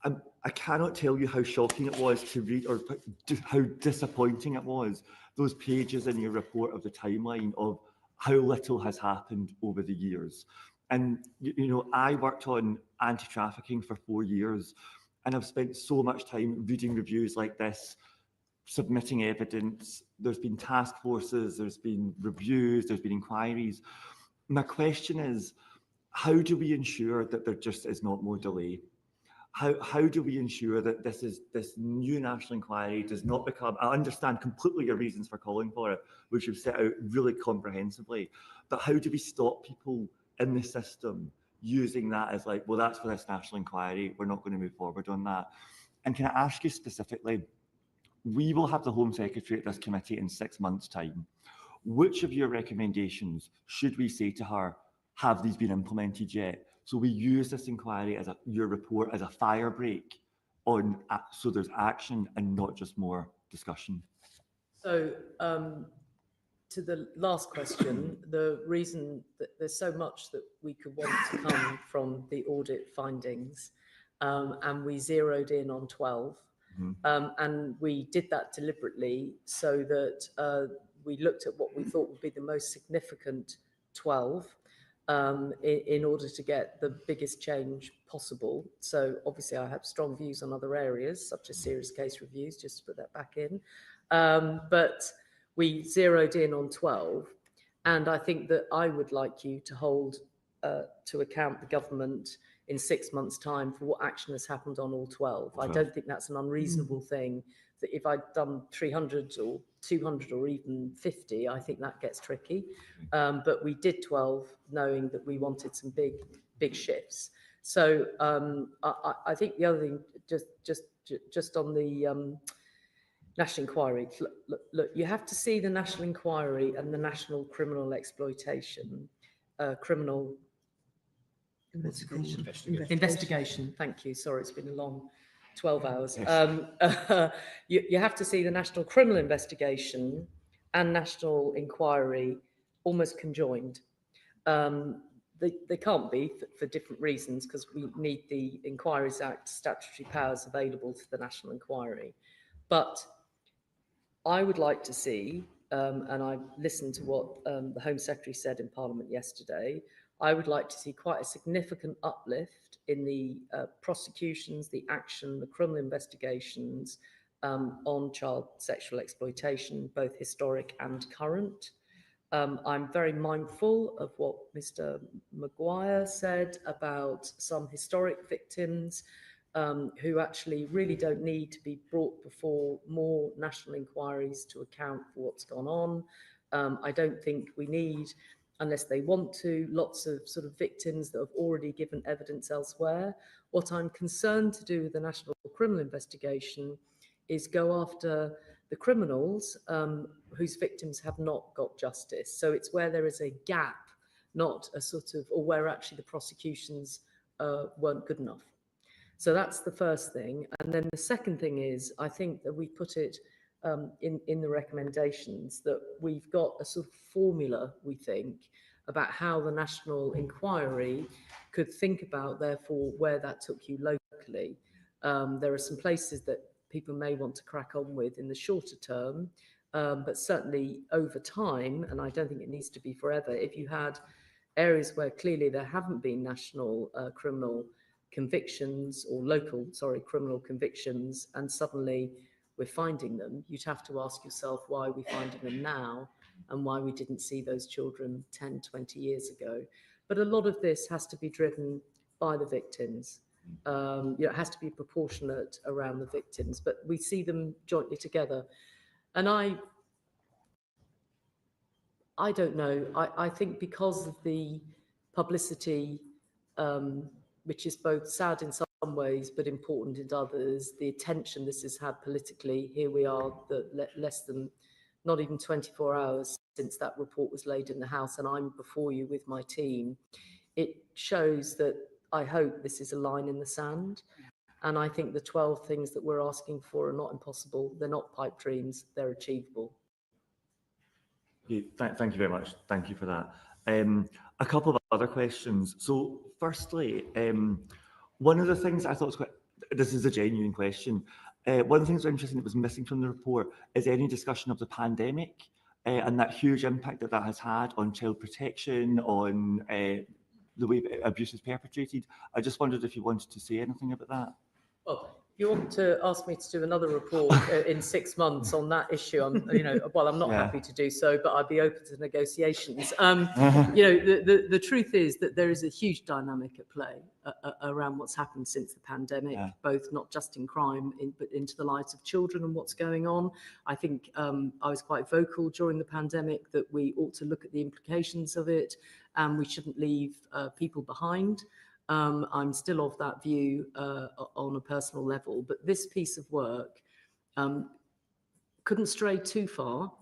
I cannot tell you how shocking it was to read, or how disappointing it was, those pages in your report of the timeline of how little has happened over the years. And, I worked on anti-trafficking for 4 years, and I've spent so much time reading reviews like this, submitting evidence. There's been task forces, there's been reviews, there's been inquiries. My question is, how do we ensure that there just is not more delay? How do we ensure that this new national inquiry does not become, I understand completely your reasons for calling for it, which you've set out really comprehensively, but how do we stop people in the system using that as like, well, that's for this national inquiry, we're not going to move forward on that? And can I ask you specifically, we will have the Home Secretary at this committee in 6 months' time. Which of your recommendations should we say to her, have these been implemented yet? So we use this inquiry as your report as a fire break on, so there's action and not just more discussion. So to the last question, the reason that there's so much that we could want to come from the audit findings, and we zeroed in on 12, and we did that deliberately so that we looked at what we thought would be the most significant 12, in order to get the biggest change possible. So obviously I have strong views on other areas, such as serious case reviews, just to put that back in. But we zeroed in on 12. And I think that I would like you to hold to account the government in 6 months' time for what action has happened on all 12. I don't think that's an unreasonable thing. That if I'd done 300 or 200 or even 50, I think that gets tricky. But we did 12, knowing that we wanted some big shifts. So I think the other thing, just on the national inquiry, look, you have to see the national inquiry and the national criminal exploitation, criminal investigation. Thank you. Sorry, it's been a long 12 hours. Yes. You have to see the national criminal investigation and national inquiry almost conjoined. They can't be for different reasons, because we need the Inquiries Act statutory powers available to the national inquiry. But I would like to see, and I listened to what the Home Secretary said in Parliament yesterday, I would like to see quite a significant uplift in the prosecutions, the action, the criminal investigations on child sexual exploitation, both historic and current. I'm very mindful of what Mr. Maguire said about some historic victims who actually really don't need to be brought before more national inquiries to account for what's gone on. I don't think we need unless they want to, lots of sort of victims that have already given evidence elsewhere. What I'm concerned to do with the National Criminal Investigation is go after the criminals whose victims have not got justice. So it's where there is a gap, not a sort of, or where actually the prosecutions weren't good enough. So that's the first thing. And then the second thing is, I think that we put it in the recommendations that we've got a sort of formula, we think, about how the national inquiry could think about, therefore, where that took you locally. There are some places that people may want to crack on with in the shorter term, but certainly over time, and I don't think it needs to be forever, if you had areas where clearly there haven't been national criminal convictions or local, criminal convictions, and suddenly we're finding them, you'd have to ask yourself why we're finding them now and why we didn't see those children 10, 20 years ago. But a lot of this has to be driven by the victims. It has to be proportionate around the victims, but we see them jointly together. And I don't know, I think because of the publicity, which is both sad in some ways, but important in others, the attention this has had politically, here we are, less than, not even 24 hours since that report was laid in the House, and I'm before you with my team. It shows that I hope this is a line in the sand. And I think the 12 things that we're asking for are not impossible. They're not pipe dreams, they're achievable. Thank you very much. Thank you for that. A couple of other questions. So firstly, one of the things I thought was quite, this is a genuine question. One of the things that was interesting that was missing from the report is any discussion of the pandemic and that huge impact that that has had on child protection, on the way abuse is perpetrated. I just wondered if you wanted to say anything about that. Well, if you want to ask me to do another report in 6 months on that issue, I'm not happy to do so, but I'd be open to negotiations. The truth is that there is a huge dynamic at play around what's happened since the pandemic, both not just in crime, but into the lives of children and what's going on. I think I was quite vocal during the pandemic that we ought to look at the implications of it, and we shouldn't leave people behind. I'm still of that view on a personal level, but this piece of work couldn't stray too far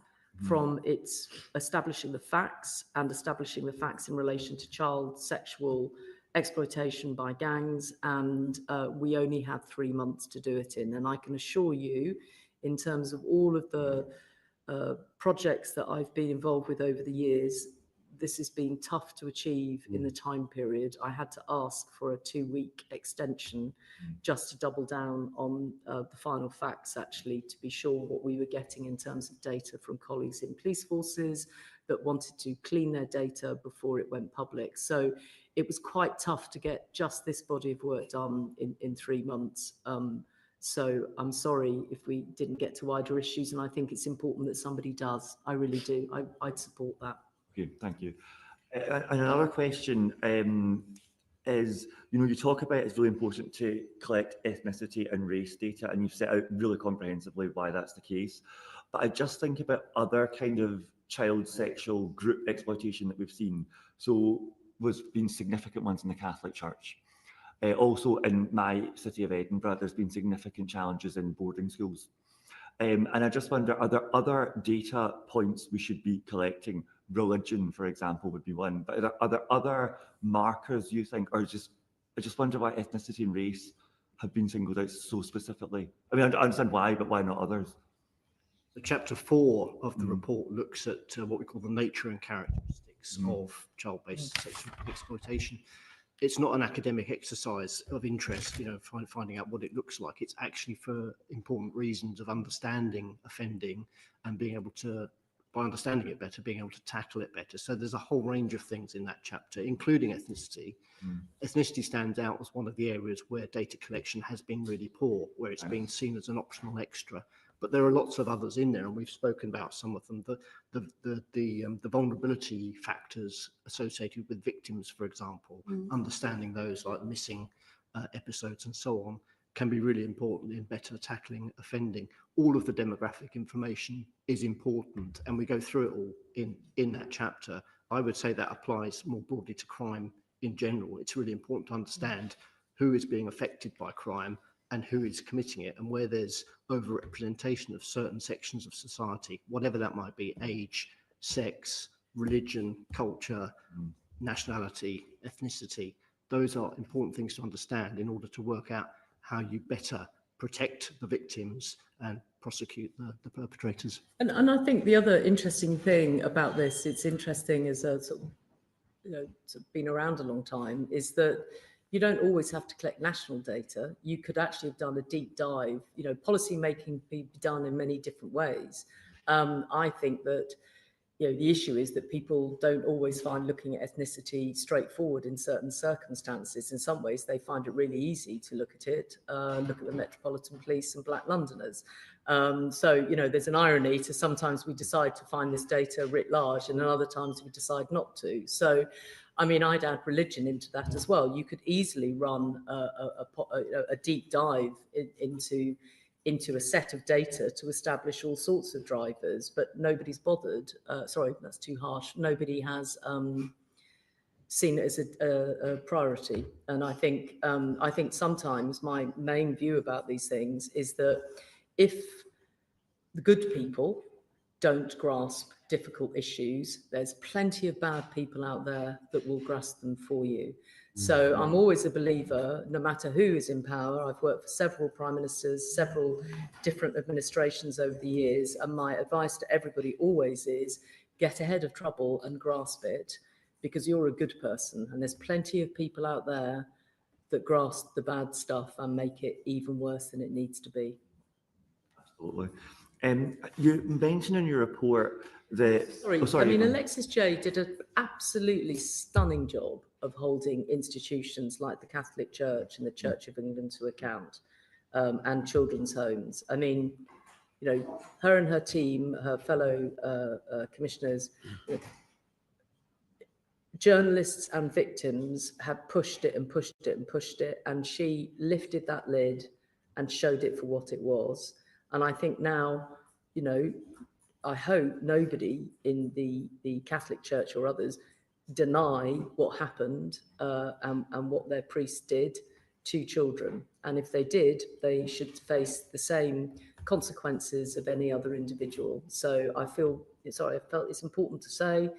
from its establishing the facts and establishing the facts in relation to child sexual exploitation by gangs, and we only had 3 months to do it in. And I can assure you, in terms of all of the projects that I've been involved with over the years, this has been tough to achieve in the time period. I had to ask for a 2-week extension just to double down on the final facts, actually, to be sure what we were getting in terms of data from colleagues in police forces that wanted to clean their data before it went public. So it was quite tough to get just this body of work done in 3 months. So I'm sorry if we didn't get to wider issues, and I think it's important that somebody does. I really do. I'd support that. Okay, thank you. And another question is, you talk about it's really important to collect ethnicity and race data, and you've set out really comprehensively why that's the case. But I just think about other kind of child sexual group exploitation that we've seen. So there's been significant ones in the Catholic Church. Also in my city of Edinburgh, there's been significant challenges in boarding schools. And I just wonder, are there other data points we should be collecting? Religion, for example, would be one. But are there other markers you think, or I just wonder why ethnicity and race have been singled out so specifically? I mean, I understand why, but why not others? So chapter 4 of the report looks at what we call the nature and characteristics of child-based sexual exploitation. It's not an academic exercise of interest, finding out what it looks like. It's actually for important reasons of understanding offending and being able to, by understanding it better, being able to tackle it better. So there's a whole range of things in that chapter, including ethnicity. Ethnicity stands out as one of the areas where data collection has been really poor, where it's been seen as an optional extra. But there are lots of others in there, and we've spoken about some of them. The vulnerability factors associated with victims, for example, understanding those like missing episodes and so on, can be really important in better tackling offending. All of the demographic information is important, and we go through it all in that chapter. I would say that applies more broadly to crime in general. It's really important to understand who is being affected by crime and who is committing it, and where there's overrepresentation of certain sections of society, whatever that might be, age, sex, religion, culture, nationality, ethnicity. Those are important things to understand in order to work out how you better protect the victims and prosecute the perpetrators. And I think the other interesting thing about this, it's interesting as a sort of, sort of been around a long time, is that you don't always have to collect national data. You could actually have done a deep dive. Policy making can be done in many different ways. I think that the issue is that people don't always find looking at ethnicity straightforward in certain circumstances. In some ways, they find it really easy to look at it, look at the Metropolitan Police and Black Londoners. So, there's an irony to sometimes we decide to find this data writ large and then other times we decide not to. So, I mean, I'd add religion into that as well. You could easily run a deep dive into a set of data to establish all sorts of drivers, but nobody's bothered. Sorry, that's too harsh. Nobody has seen it as a priority. And I think sometimes my main view about these things is that if the good people don't grasp difficult issues, there's plenty of bad people out there that will grasp them for you. So I'm always a believer, no matter who is in power. I've worked for several prime ministers, several different administrations over the years, and my advice to everybody always is get ahead of trouble and grasp it, because you're a good person, and there's plenty of people out there that grasp the bad stuff and make it even worse than it needs to be. Absolutely. You mentioned in your report that... I mean, Alexis J did an absolutely stunning job of holding institutions like the Catholic Church and the Church of England to account, and children's homes. I mean, her and her team, her fellow commissioners, journalists and victims have pushed it and pushed it and pushed it, and she lifted that lid and showed it for what it was. And I think now, I hope nobody in the Catholic Church or others deny what happened and what their priest did to children. And if they did, they should face the same consequences of any other individual. So I felt it's important to say,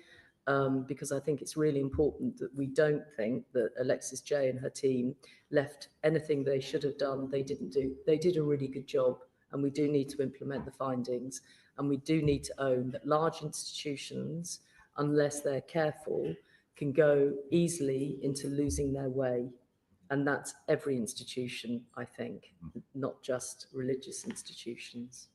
because I think it's really important that we don't think that Alexis J and her team left anything they should have done. They didn't do. They did a really good job, and we do need to implement the findings. And we do need to own that large institutions, unless they're careful, can go easily into losing their way. And that's every institution, I think, not just religious institutions.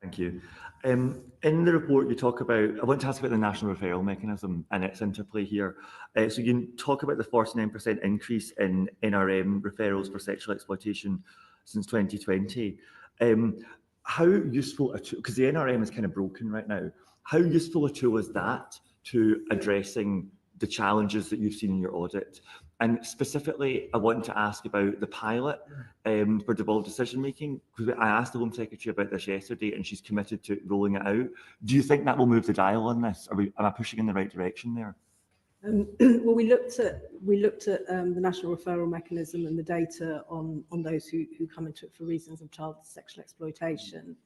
Thank you. In the report, you talk about, I want to ask about the national referral mechanism and its interplay here. So you talk about the 49% increase in NRM referrals for sexual exploitation since 2020. How useful a tool, because the NRM is kind of broken right now, how useful a tool is that to addressing the challenges that you've seen in your audit? And specifically, I want to ask about the pilot for devolved decision making, because I asked the Home Secretary about this yesterday and she's committed to rolling it out. Do you think that will move the dial on this? Am I pushing in the right direction there? Well, we looked at the national referral mechanism and the data on those who come into it for reasons of child sexual exploitation.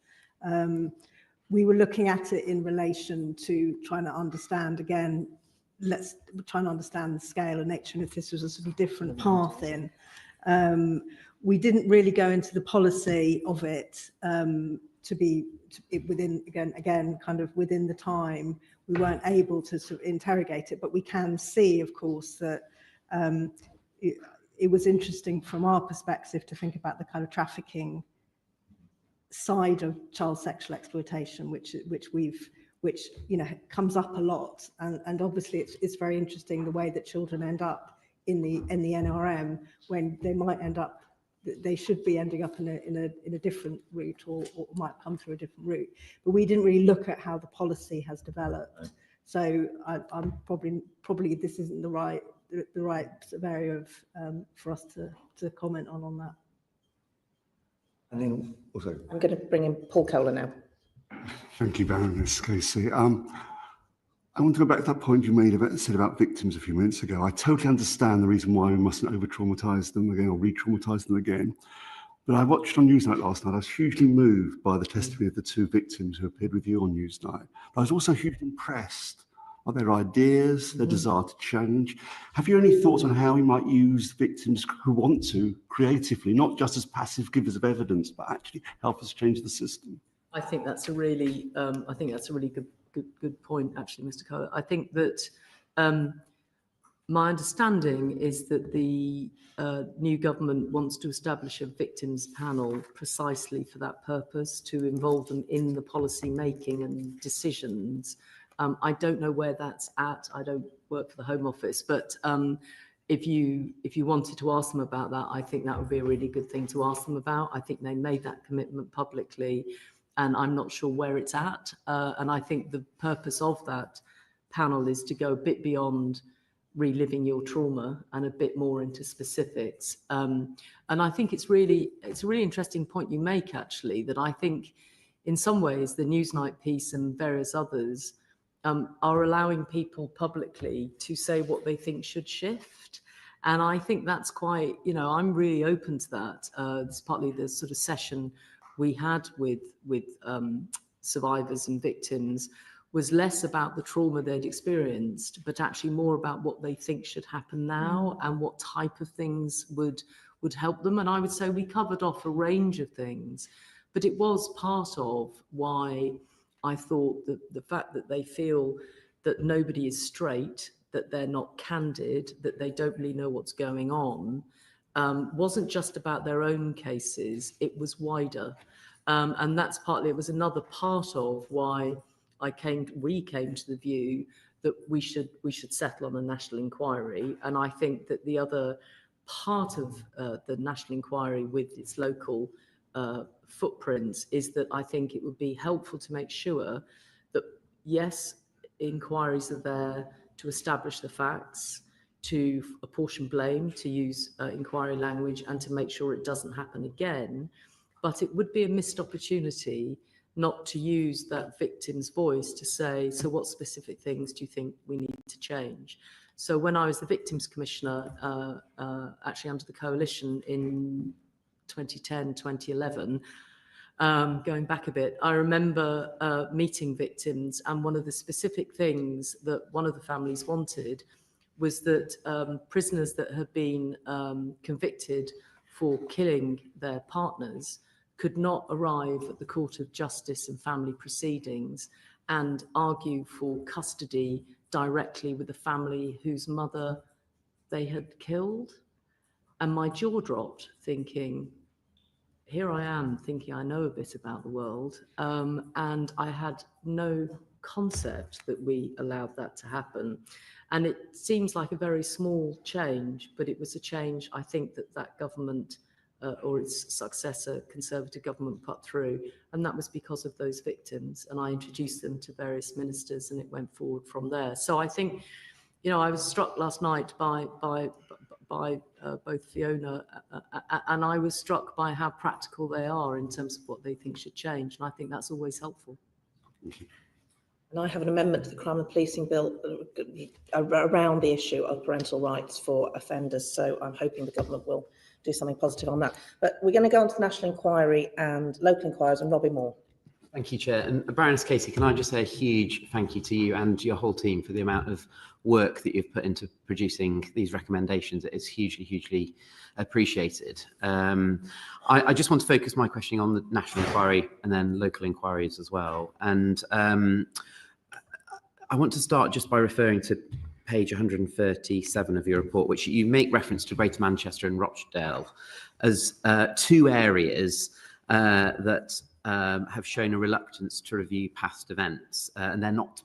We were looking at it in relation to trying to understand, again, trying to understand the scale and nature, and if this was a sort of different path in. We didn't really go into the policy of it within kind of within the time. We weren't able to sort of interrogate it, but we can see, of course, that it was interesting from our perspective to think about the kind of trafficking side of child sexual exploitation, which comes up a lot, and obviously it's very interesting the way that children end up in the NRM when they might end up. They should be ending up in a different route, or might come through a different route. But we didn't really look at how the policy has developed. So I'm probably this isn't the right sort of area of for us to comment on that. And then, sorry. I'm going to bring in Paul Kohler now. Thank you, Baroness Casey. I want to go back to that point you said about victims a few minutes ago. I totally understand the reason why we mustn't over-traumatise them again or re-traumatise them again. But I watched on Newsnight last night. I was hugely moved by the testimony of the two victims who appeared with you on Newsnight. I was also hugely impressed by their ideas, their desire to change. Have you any thoughts on how we might use victims who want to creatively, not just as passive givers of evidence, but actually help us change the system? I think that's a really, good point, actually, Mr. Cole. I think that my understanding is that the new government wants to establish a victims panel precisely for that purpose, to involve them in the policy making and decisions. I don't know where that's at. I don't work for the Home Office, but if you wanted to ask them about that, I think that would be a really good thing to ask them about. I think they made that commitment publicly, and I'm not sure where it's at. And I think the purpose of that panel is to go a bit beyond reliving your trauma and a bit more into specifics. And I think it's a really interesting point you make, actually, that I think in some ways the Newsnight piece and various others are allowing people publicly to say what they think should shift. And I think that's quite, I'm really open to that. It's partly the sort of session we had with survivors and victims was less about the trauma they'd experienced, but actually more about what they think should happen now and what type of things would help them. And I would say we covered off a range of things, but it was part of why I thought that the fact that they feel that nobody is straight, that they're not candid, that they don't really know what's going on, wasn't just about their own cases, it was wider. And that's partly, it was another part of why we came to the view that we should settle on a national inquiry. And I think that the other part of the national inquiry with its local footprints is that I think it would be helpful to make sure that, yes, inquiries are there to establish the facts, to apportion blame, to use inquiry language, and to make sure it doesn't happen again. But it would be a missed opportunity not to use that victim's voice to say, so what specific things do you think we need to change? So when I was the Victims Commissioner, actually under the Coalition in 2010, 2011, going back a bit, I remember meeting victims, and one of the specific things that one of the families wanted was that prisoners that had been convicted for killing their partners could not arrive at the Court of Justice and Family Proceedings and argue for custody directly with the family whose mother they had killed. And my jaw dropped, thinking, here I am thinking I know a bit about the world, and I had no concept that we allowed that to happen. And it seems like a very small change, but it was a change I think that government or its successor, Conservative government, put through. And that was because of those victims. And I introduced them to various ministers, and it went forward from there. So I think, I was struck last night by both Fiona and I was struck by how practical they are in terms of what they think should change. And I think that's always helpful. And I have an amendment to the Crime and Policing Bill around the issue of parental rights for offenders. So I'm hoping the government will do something positive on that. But we're going to go on to the national inquiry and local inquiries, and Robbie Moore. Thank you, Chair. And Baroness Casey, can I just say a huge thank you to you and your whole team for the amount of work that you've put into producing these recommendations. It is hugely, hugely appreciated. I just want to focus my questioning on the national inquiry and then local inquiries as well. And I want to start just by referring to page 137 of your report, which you make reference to Greater Manchester and Rochdale as two areas that have shown a reluctance to review past events, and they're not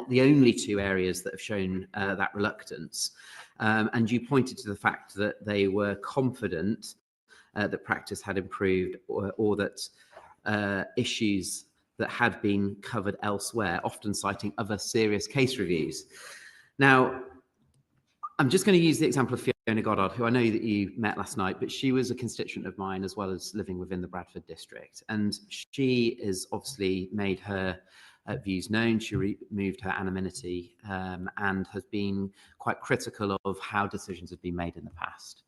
the only two areas that have shown that reluctance. And you pointed to the fact that they were confident that practice had improved, or that issues that had been covered elsewhere, often citing other serious case reviews. Now, I'm just going to use the example of Fiona Goddard, who I know that you met last night, but she was a constituent of mine as well as living within the Bradford district. And she has obviously made her views known. She removed her anonymity and has been quite critical of how decisions have been made in the past.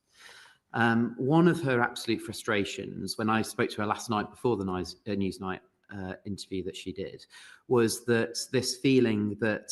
One of her absolute frustrations, when I spoke to her last night before the Newsnight interview that she did, was that this feeling that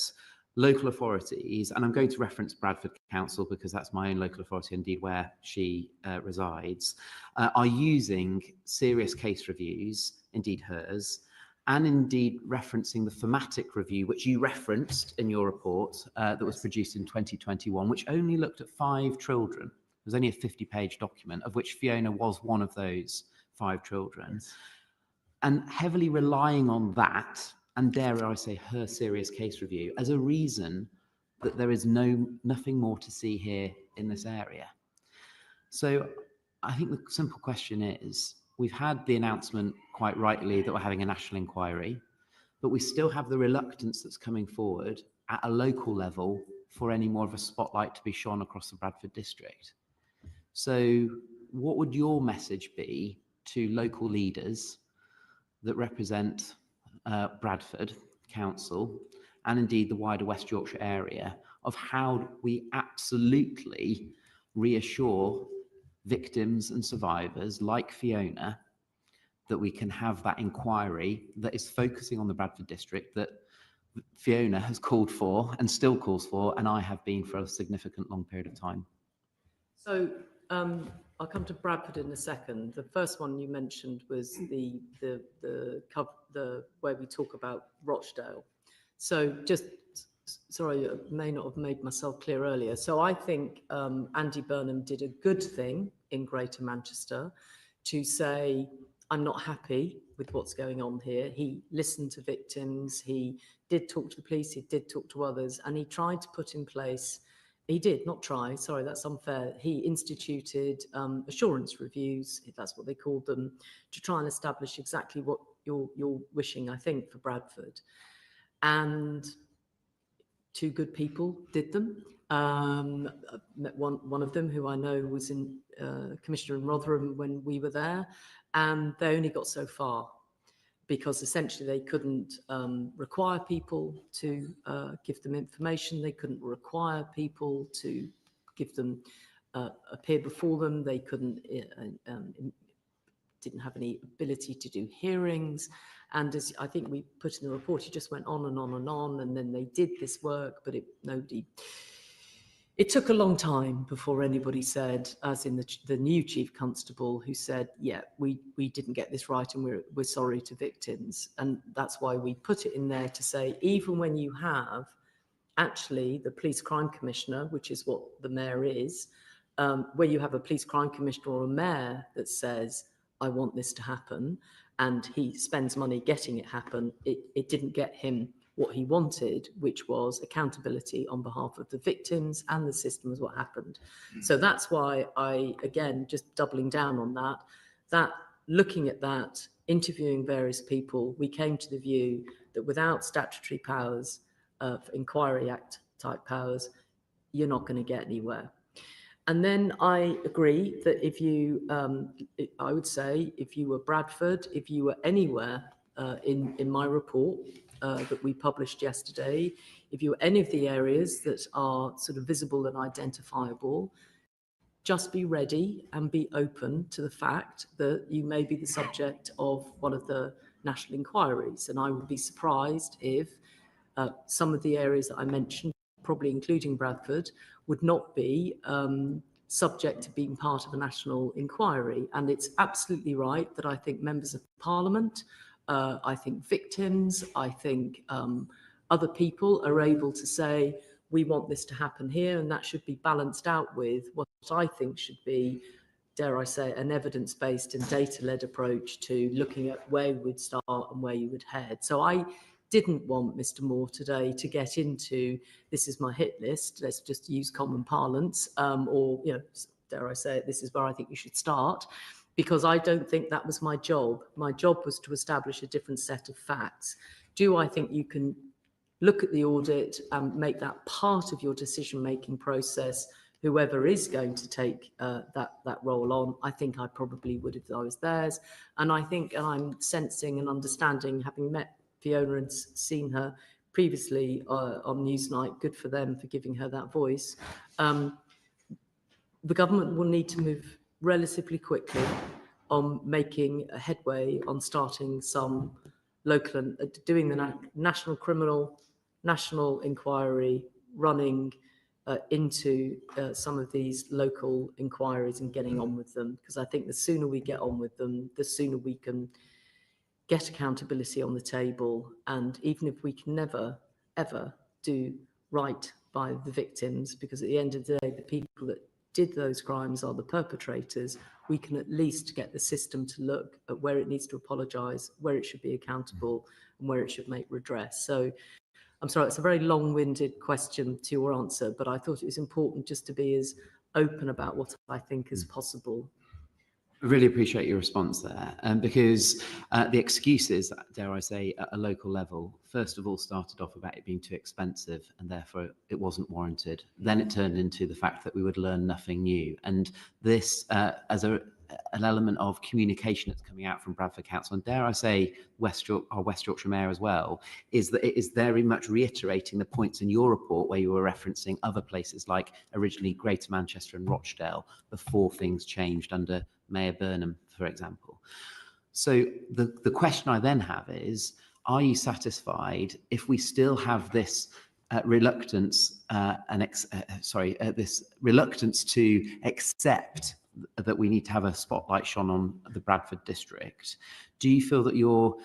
local authorities, and I'm going to reference Bradford Council because that's my own local authority, indeed where she resides, are using serious case reviews, indeed hers, and indeed referencing the thematic review, which you referenced in your report that was produced in 2021, which only looked at 5 children. It was only a 50-page document, of which Fiona was one of those 5 children. Yes. And heavily relying on that, and dare I say her serious case review, as a reason that there is nothing more to see here in this area. So I think the simple question is, we've had the announcement quite rightly that we're having a national inquiry, but we still have the reluctance that's coming forward at a local level for any more of a spotlight to be shone across the Bradford district. So what would your message be to local leaders that represent Bradford Council and indeed the wider West Yorkshire area of how we absolutely reassure victims and survivors like Fiona that we can have that inquiry that is focusing on the Bradford district that Fiona has called for and still calls for, and I have been for a significant long period of time? So I'll come to Bradford in a second. The first one you mentioned was the where we talk about Rochdale. So just, sorry, I may not have made myself clear earlier. So I think Andy Burnham did a good thing in Greater Manchester to say, I'm not happy with what's going on here. He listened to victims, he did talk to the police, he did talk to others, and he tried to put in place, he did not try, sorry, that's unfair. He instituted assurance reviews, if that's what they called them, to try and establish exactly what you're wishing, I think, for Bradford. And 2 good people did them. Met one of them who I know was in Commissioner in Rotherham when we were there, and they only got so far because essentially they couldn't require people to give them information. They couldn't require people to give them appear before them. They couldn't didn't have any ability to do hearings. And as I think we put in the report, it just went on and on and on. And then they did this work, but it took a long time before anybody said, as in the new chief constable, who said, yeah, we didn't get this right and we're sorry to victims. And that's why we put it in there to say, even when you have actually the police crime commissioner, which is what the mayor is, where you have a police crime commissioner or a mayor that says, I want this to happen, and he spends money getting it happen, it didn't get him what he wanted, which was accountability on behalf of the victims, and the system was what happened. So that's why I, again, just doubling down on that looking at that, interviewing various people, we came to the view that without statutory powers, Inquiry Act type powers, you're not going to get anywhere. And then I agree that if you, I would say, if you were Bradford, if you were anywhere in my report that we published yesterday, if you were any of the areas that are sort of visible and identifiable, just be ready and be open to the fact that you may be the subject of one of the national inquiries. And I would be surprised if some of the areas that I mentioned, probably including Bradford, would not be subject to being part of a national inquiry. And it's absolutely right that I think members of Parliament, I think victims, I think other people are able to say, we want this to happen here, and that should be balanced out with what I think should be, dare I say, an evidence-based and data-led approach to looking at where you would start and where you would head. So I didn't want Mr. Moore today to get into, this is my hit list, let's just use common parlance, or, you know, dare I say it, this is where I think you should start, because I don't think that was my job. My job was to establish a different set of facts. Do I think you can look at the audit and make that part of your decision-making process, whoever is going to take that role on? I think I probably would if I was theirs. And I think, and I'm sensing and understanding, having met Fiona had seen her previously on Newsnight. Good for them for giving her that voice. The government will need to move relatively quickly on making a headway on starting some local and doing the national inquiry, running into some of these local inquiries and getting on with them. Because I think the sooner we get on with them, the sooner we can get accountability on the table. And even if we can never, ever do right by the victims, because at the end of the day, the people that did those crimes are the perpetrators, we can at least get the system to look at where it needs to apologise, where it should be accountable, and where it should make redress. So I'm sorry, it's a very long-winded question to your answer, but I thought it was important just to be as open about what I think is possible. I really appreciate your response there, because the excuses, dare I say, at a local level, first of all started off about it being too expensive and therefore it wasn't warranted. Then it turned into the fact that we would learn nothing new. And this, as an element of communication that's coming out from Bradford Council, and dare I say our West Yorkshire Mayor as well, is that it is very much reiterating the points in your report where you were referencing other places like originally Greater Manchester and Rochdale before things changed under Mayor Burnham, for example. So the question I then have is, are you satisfied if we still have this reluctance this reluctance to accept that we need to have a spotlight shone on the Bradford district? Do you feel that your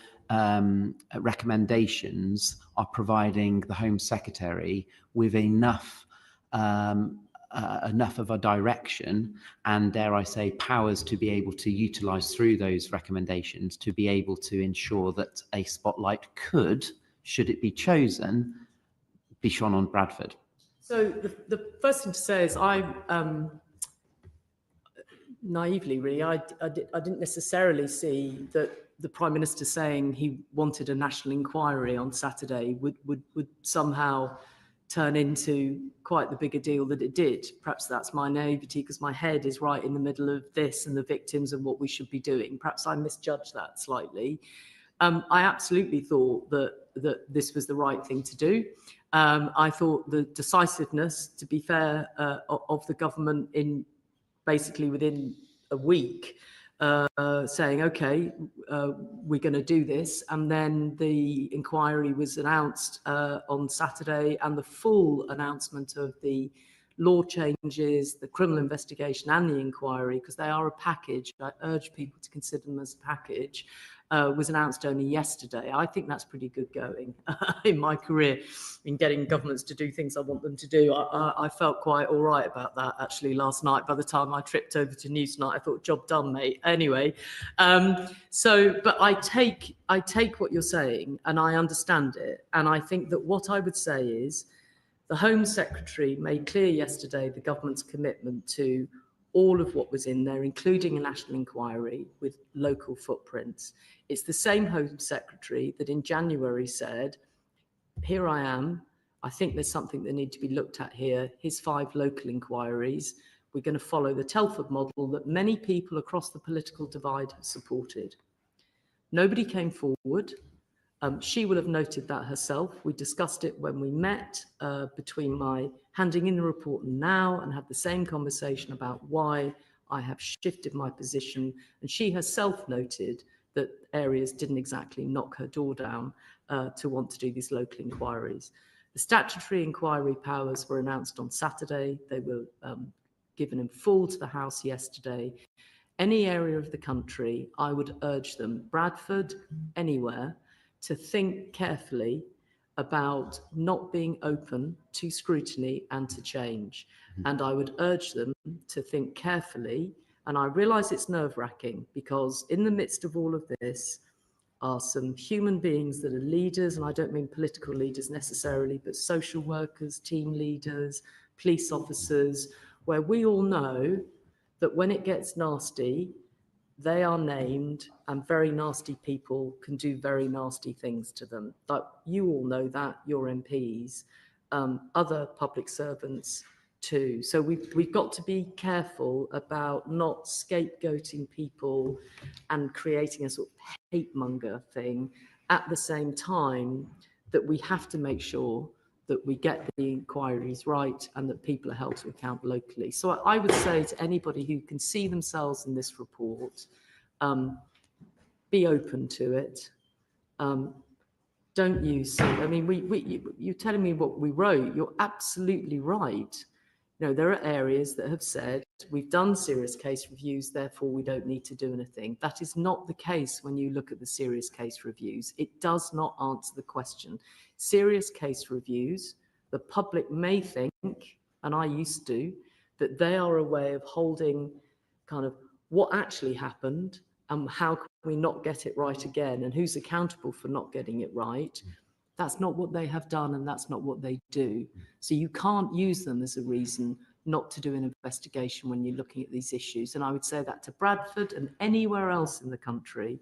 recommendations are providing the Home Secretary with enough of a direction and, dare I say, powers to be able to utilise through those recommendations to be able to ensure that a spotlight could, should it be chosen, be shone on Bradford? So the first thing to say is I naively, really, I didn't necessarily see that the Prime Minister saying he wanted a national inquiry on Saturday would somehow turn into quite the bigger deal that it did. Perhaps that's my naivety, because my head is right in the middle of this and the victims and what we should be doing. Perhaps I misjudged that slightly. I absolutely thought that this was the right thing to do. I thought the decisiveness, to be fair, of the government in basically within a week, saying, okay, we're going to do this. And then the inquiry was announced on Saturday, and the full announcement of the law changes, the criminal investigation and the inquiry, because they are a package. I urge people to consider them as a package. Was announced only yesterday. I think that's pretty good going in my career in getting governments to do things I want them to do. I felt quite all right about that actually last night. By the time I tripped over to Newsnight, I thought, job done, mate. Anyway, but I take what you're saying and I understand it. And I think that what I would say is the Home Secretary made clear yesterday the government's commitment to all of what was in there, including a national inquiry with local footprints. It's the same Home Secretary that in January said, here I am, I think there's something that needs to be looked at here. Here's 5 local inquiries. We're going to follow the Telford model that many people across the political divide have supported. Nobody came forward. She will have noted that herself. We discussed it when we met between my handing in the report and now, and had the same conversation about why I have shifted my position. And she herself noted that areas didn't exactly knock her door down to want to do these local inquiries. The statutory inquiry powers were announced on Saturday. They were given in full to the House yesterday. Any area of the country, I would urge them, Bradford, anywhere, to think carefully about not being open to scrutiny and to change. And I would urge them to think carefully, and I realise it's nerve-wracking because in the midst of all of this are some human beings that are leaders, and I don't mean political leaders necessarily, but social workers, team leaders, police officers, where we all know that when it gets nasty, they are named and very nasty people can do very nasty things to them. But you all know that, your MPs, other public servants too. So we've got to be careful about not scapegoating people and creating a sort of hate monger thing at the same time that we have to make sure that we get the inquiries right and that people are held to account locally. So I would say to anybody who can see themselves in this report, be open to it. Don't use, I mean, you're telling me what we wrote, you're absolutely right. You know, there are areas that have said, we've done serious case reviews, therefore we don't need to do anything. That is not the case when you look at the serious case reviews. It does not answer the question. Serious case reviews, the public may think, and I used to, that they are a way of holding kind of what actually happened and how can we not get it right again and who's accountable for not getting it right. That's not what they have done and that's not what they do. So you can't use them as a reason not to do an investigation when you're looking at these issues. And I would say that to Bradford and anywhere else in the country.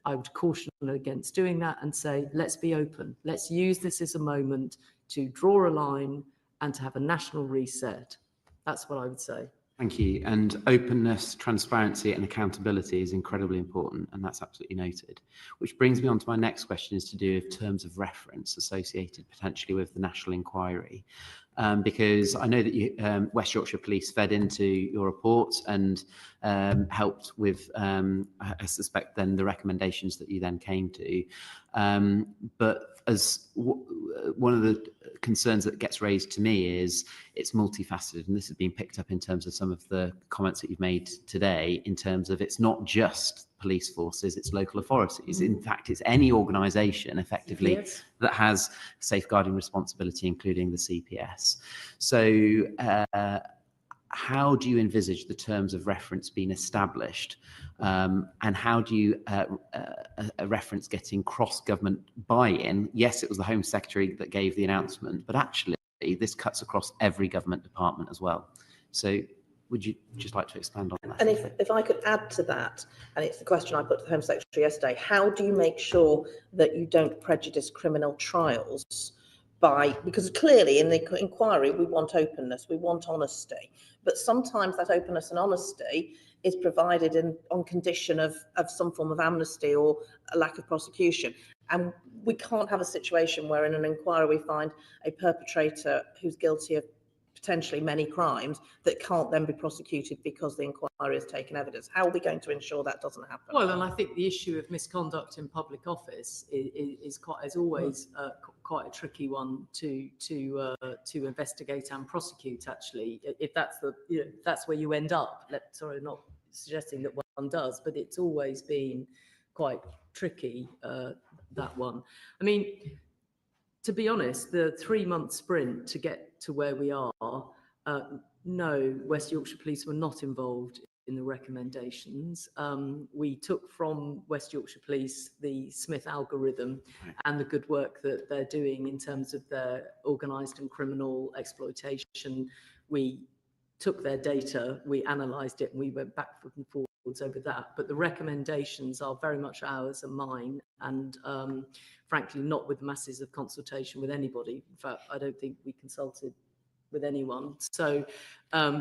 I would caution against doing that and say, let's be open. Let's use this as a moment to draw a line and to have a national reset. That's what I would say. Thank you. And openness, transparency and accountability is incredibly important, and that's absolutely noted. Which brings me on to my next question, is to do with terms of reference associated potentially with the national inquiry. Because I know that you, West Yorkshire Police fed into your report and helped with, I suspect, then the recommendations that you then came to. But as one of the concerns that gets raised to me is it's multifaceted, and this has been picked up in terms of some of the comments that you've made today, in terms of it's not just police forces, it's local authorities. In fact, it's any organisation effectively that has safeguarding responsibility, including the CPS. So how do you envisage the terms of reference being established, and how do you a reference getting cross-government buy-in? Yes, it was the Home Secretary that gave the announcement, but actually this cuts across every government department as well. So would you just like to expand on that? And if I could add to that, and it's the question I put to the Home Secretary yesterday, how do you make sure that you don't prejudice criminal trials by, because clearly in the inquiry we want openness, we want honesty, but sometimes that openness and honesty is provided on condition of some form of amnesty or a lack of prosecution. And we can't have a situation where in an inquiry we find a perpetrator who's guilty of potentially many crimes that can't then be prosecuted because the inquiry has taken evidence. How are we going to ensure that doesn't happen? Well, and I think the issue of misconduct in public office is always quite a tricky one to investigate and prosecute. Actually, if that's that's where you end up. Sorry, not suggesting that one does, but it's always been quite tricky, that one. I mean, to be honest, the 3-month sprint to get to where we are, no, West Yorkshire Police were not involved in the recommendations. We took from West Yorkshire Police the Smith algorithm and the good work that they're doing in terms of their organised and criminal exploitation. We took their data, we analysed it, and we went backwards and forwards over that. But the recommendations are very much ours and mine, and frankly, not with masses of consultation with anybody. In fact, I don't think we consulted with anyone. So,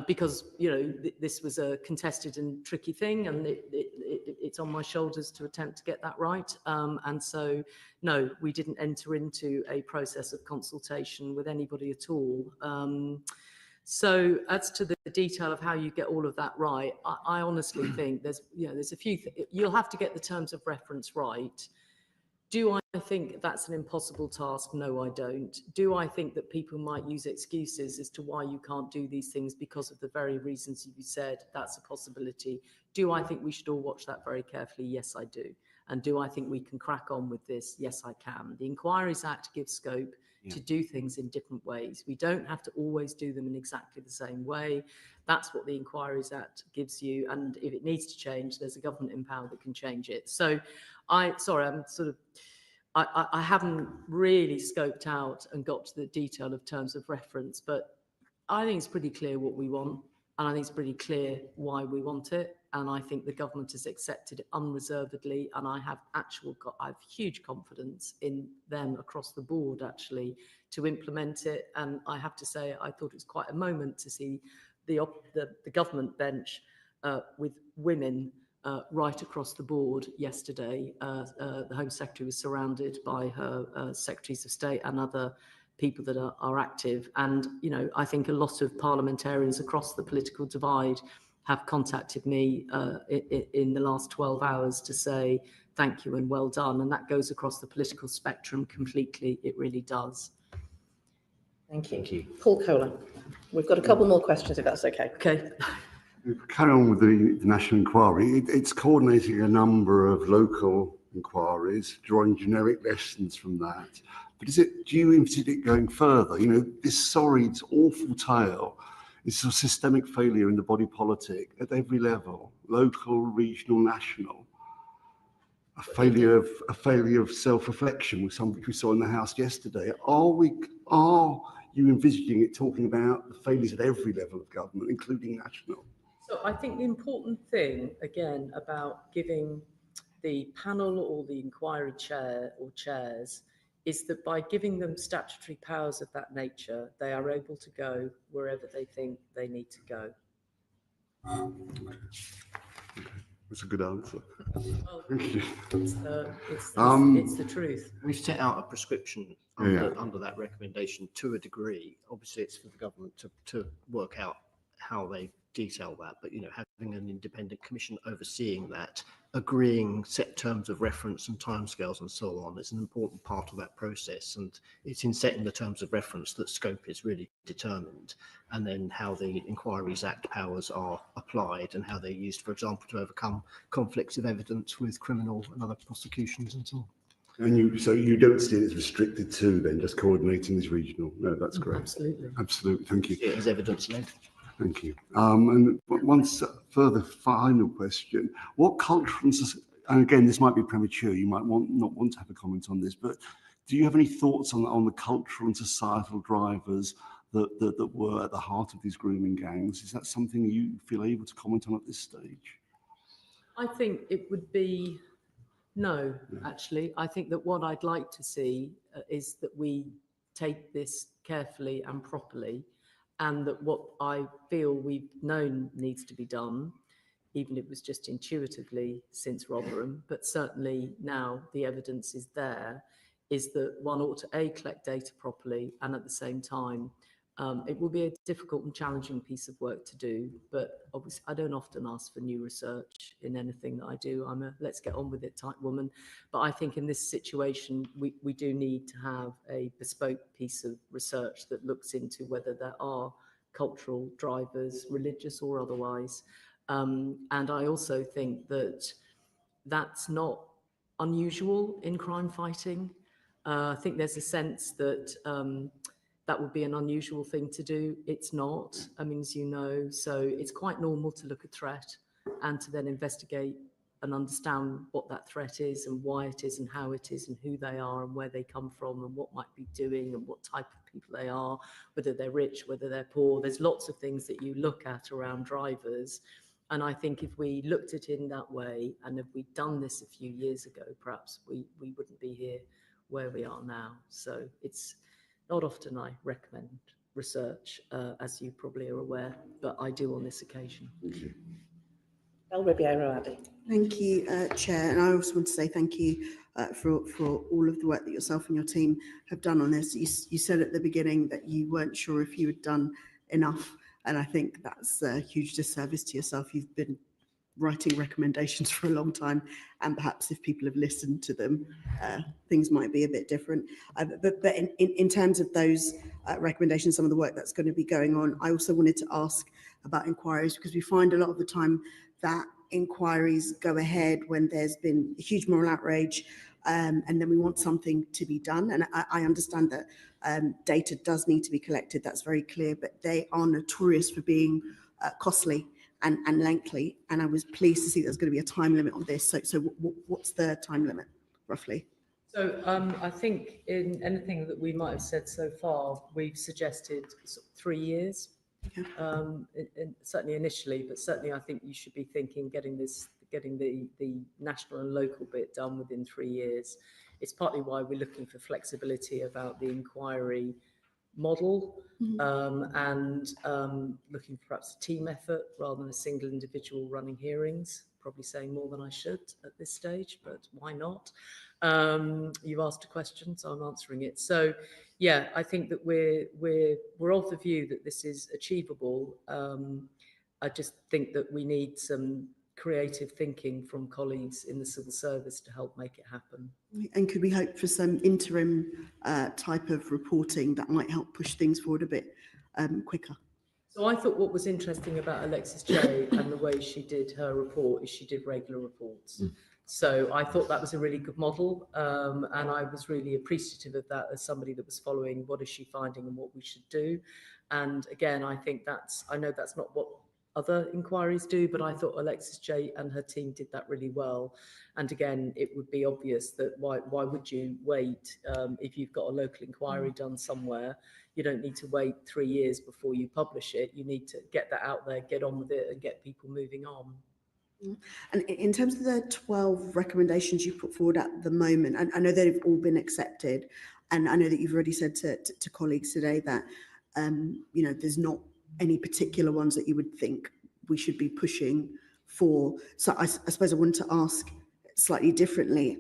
because, you know, this was a contested and tricky thing, and it's on my shoulders to attempt to get that right. And so, no, we didn't enter into a process of consultation with anybody at all. So as to the detail of how you get all of that right, I honestly think there's a few things. You'll have to get the terms of reference right. Do I think that's an impossible task? No, I don't. Do I think that people might use excuses as to why you can't do these things because of the very reasons you said? That's a possibility. Do I think we should all watch that very carefully? Yes, I do. And do I think we can crack on with this? Yes, I can. The Inquiries Act gives scope to do things in different ways. We don't have to always do them in exactly the same way. That's what the Inquiries Act gives you. And if it needs to change, there's a government in power that can change it. So I haven't really scoped out and got to the detail of terms of reference, but I think it's pretty clear what we want. And I think it's pretty clear why we want it. And I think the government has accepted it unreservedly. And I have huge confidence in them across the board, actually, to implement it. And I have to say, I thought it was quite a moment to see the government bench with women right across the board yesterday. The Home Secretary was surrounded by her Secretaries of State and other people that are active. And, you know, I think a lot of parliamentarians across the political divide have contacted me in the last 12 hours to say thank you and well done. And that goes across the political spectrum completely. It really does. Thank you. Thank you. Paul Kohler. We've got a couple more questions, if that's okay. Okay. Carry on with the national inquiry. It's coordinating a number of local inquiries, drawing generic lessons from that. But do you envisage it going further? You know, this sorry, awful tale is a systemic failure in the body politic at every level, local, regional, national. A failure of self-reflection, with something we saw in the House yesterday. Are you envisaging it talking about the failures at every level of government, including national? So I think the important thing, again, about giving the panel or the inquiry chair or chairs is that by giving them statutory powers of that nature, they are able to go wherever they think they need to go. That's a good answer. Well, Thank you. it's the truth. We've set out a prescription under that recommendation to a degree. Obviously, it's for the government to work out how they detail that, but you know, having an independent commission overseeing that, agreeing set terms of reference and timescales and so on, is an important part of that process. And it's in setting the terms of reference that scope is really determined, and then how the Inquiries Act powers are applied and how they're used, for example, to overcome conflicts of evidence with criminal and other prosecutions and so on. And so you don't see it as restricted to then just coordinating this regional? No, that's great. Absolutely. Absolutely. Thank you. It is evidence-led. Thank you. And one further final question: what cultural and again, this might be premature. You might not want to have a comment on this, but do you have any thoughts on the cultural and societal drivers that were at the heart of these grooming gangs? Is that something you feel able to comment on at this stage? I think it would be no, actually. I think that what I'd like to see is that we take this carefully and properly, and that what I feel we've known needs to be done, even if it was just intuitively since Rotherham, but certainly now the evidence is there, is that one ought to collect data properly, and at the same time, it will be a difficult and challenging piece of work to do, but obviously I don't often ask for new research in anything that I do. I'm a let's get on with it type woman. But I think in this situation, we do need to have a bespoke piece of research that looks into whether there are cultural drivers, religious or otherwise. And I also think that that's not unusual in crime fighting. I think there's a sense that that would be an unusual thing to do. It's not, I mean, as you know, so it's quite normal to look at threat and to then investigate and understand what that threat is and why it is and how it is and who they are and where they come from and what might be doing and what type of people they are, whether they're rich, whether they're poor. There's lots of things that you look at around drivers. And I think if we looked at it in that way, and if we'd done this a few years ago, perhaps we wouldn't be here where we are now. So it's not often I recommend research, as you probably are aware, but I do on this occasion. El Ribeiro Addy. Thank you, Chair. And I also want to say thank you for all of the work that yourself and your team have done on this. You said at the beginning that you weren't sure if you had done enough, and I think that's a huge disservice to yourself. You've been writing recommendations for a long time, and perhaps if people have listened to them, things might be a bit different. But in terms of those recommendations, some of the work that's going to be going on, I also wanted to ask about inquiries, because we find a lot of the time that inquiries go ahead when there's been a huge moral outrage, and then we want something to be done. And I understand that data does need to be collected, that's very clear, but they are notorious for being costly and lengthy, and I was pleased to see there's going to be a time limit on this. So what's the time limit, roughly? So I think in anything that we might have said so far, we've suggested 3 years, certainly initially, but certainly I think you should be thinking getting the national and local bit done within 3 years. It's partly why we're looking for flexibility about the inquiry model, and looking for perhaps a team effort rather than a single individual running hearings. probably saying more than I should at this stage, but why not? You've asked a question, so I'm answering it. So, yeah, I think that we're of the view that this is achievable. I just think that we need some creative thinking from colleagues in the civil service to help make it happen. And could we hope for some interim type of reporting that might help push things forward a bit quicker? So I thought what was interesting about Alexis J and the way she did her report is she did regular reports. So I thought that was a really good model, and I was really appreciative of that as somebody that was following what is she finding and what we should do. And again, I think I know that's not what other inquiries do, but I thought Alexis J and her team did that really well. And again, it would be obvious that why would you wait if you've got a local inquiry done somewhere? You don't need to wait 3 years before you publish it. You need to get that out there, get on with it, and get people moving on. And in terms of the 12 recommendations you put forward at the moment, I know they've all been accepted, and I know that you've already said to colleagues today that you know, there's not any particular ones that you would think we should be pushing for. So I suppose I wanted to ask slightly differently,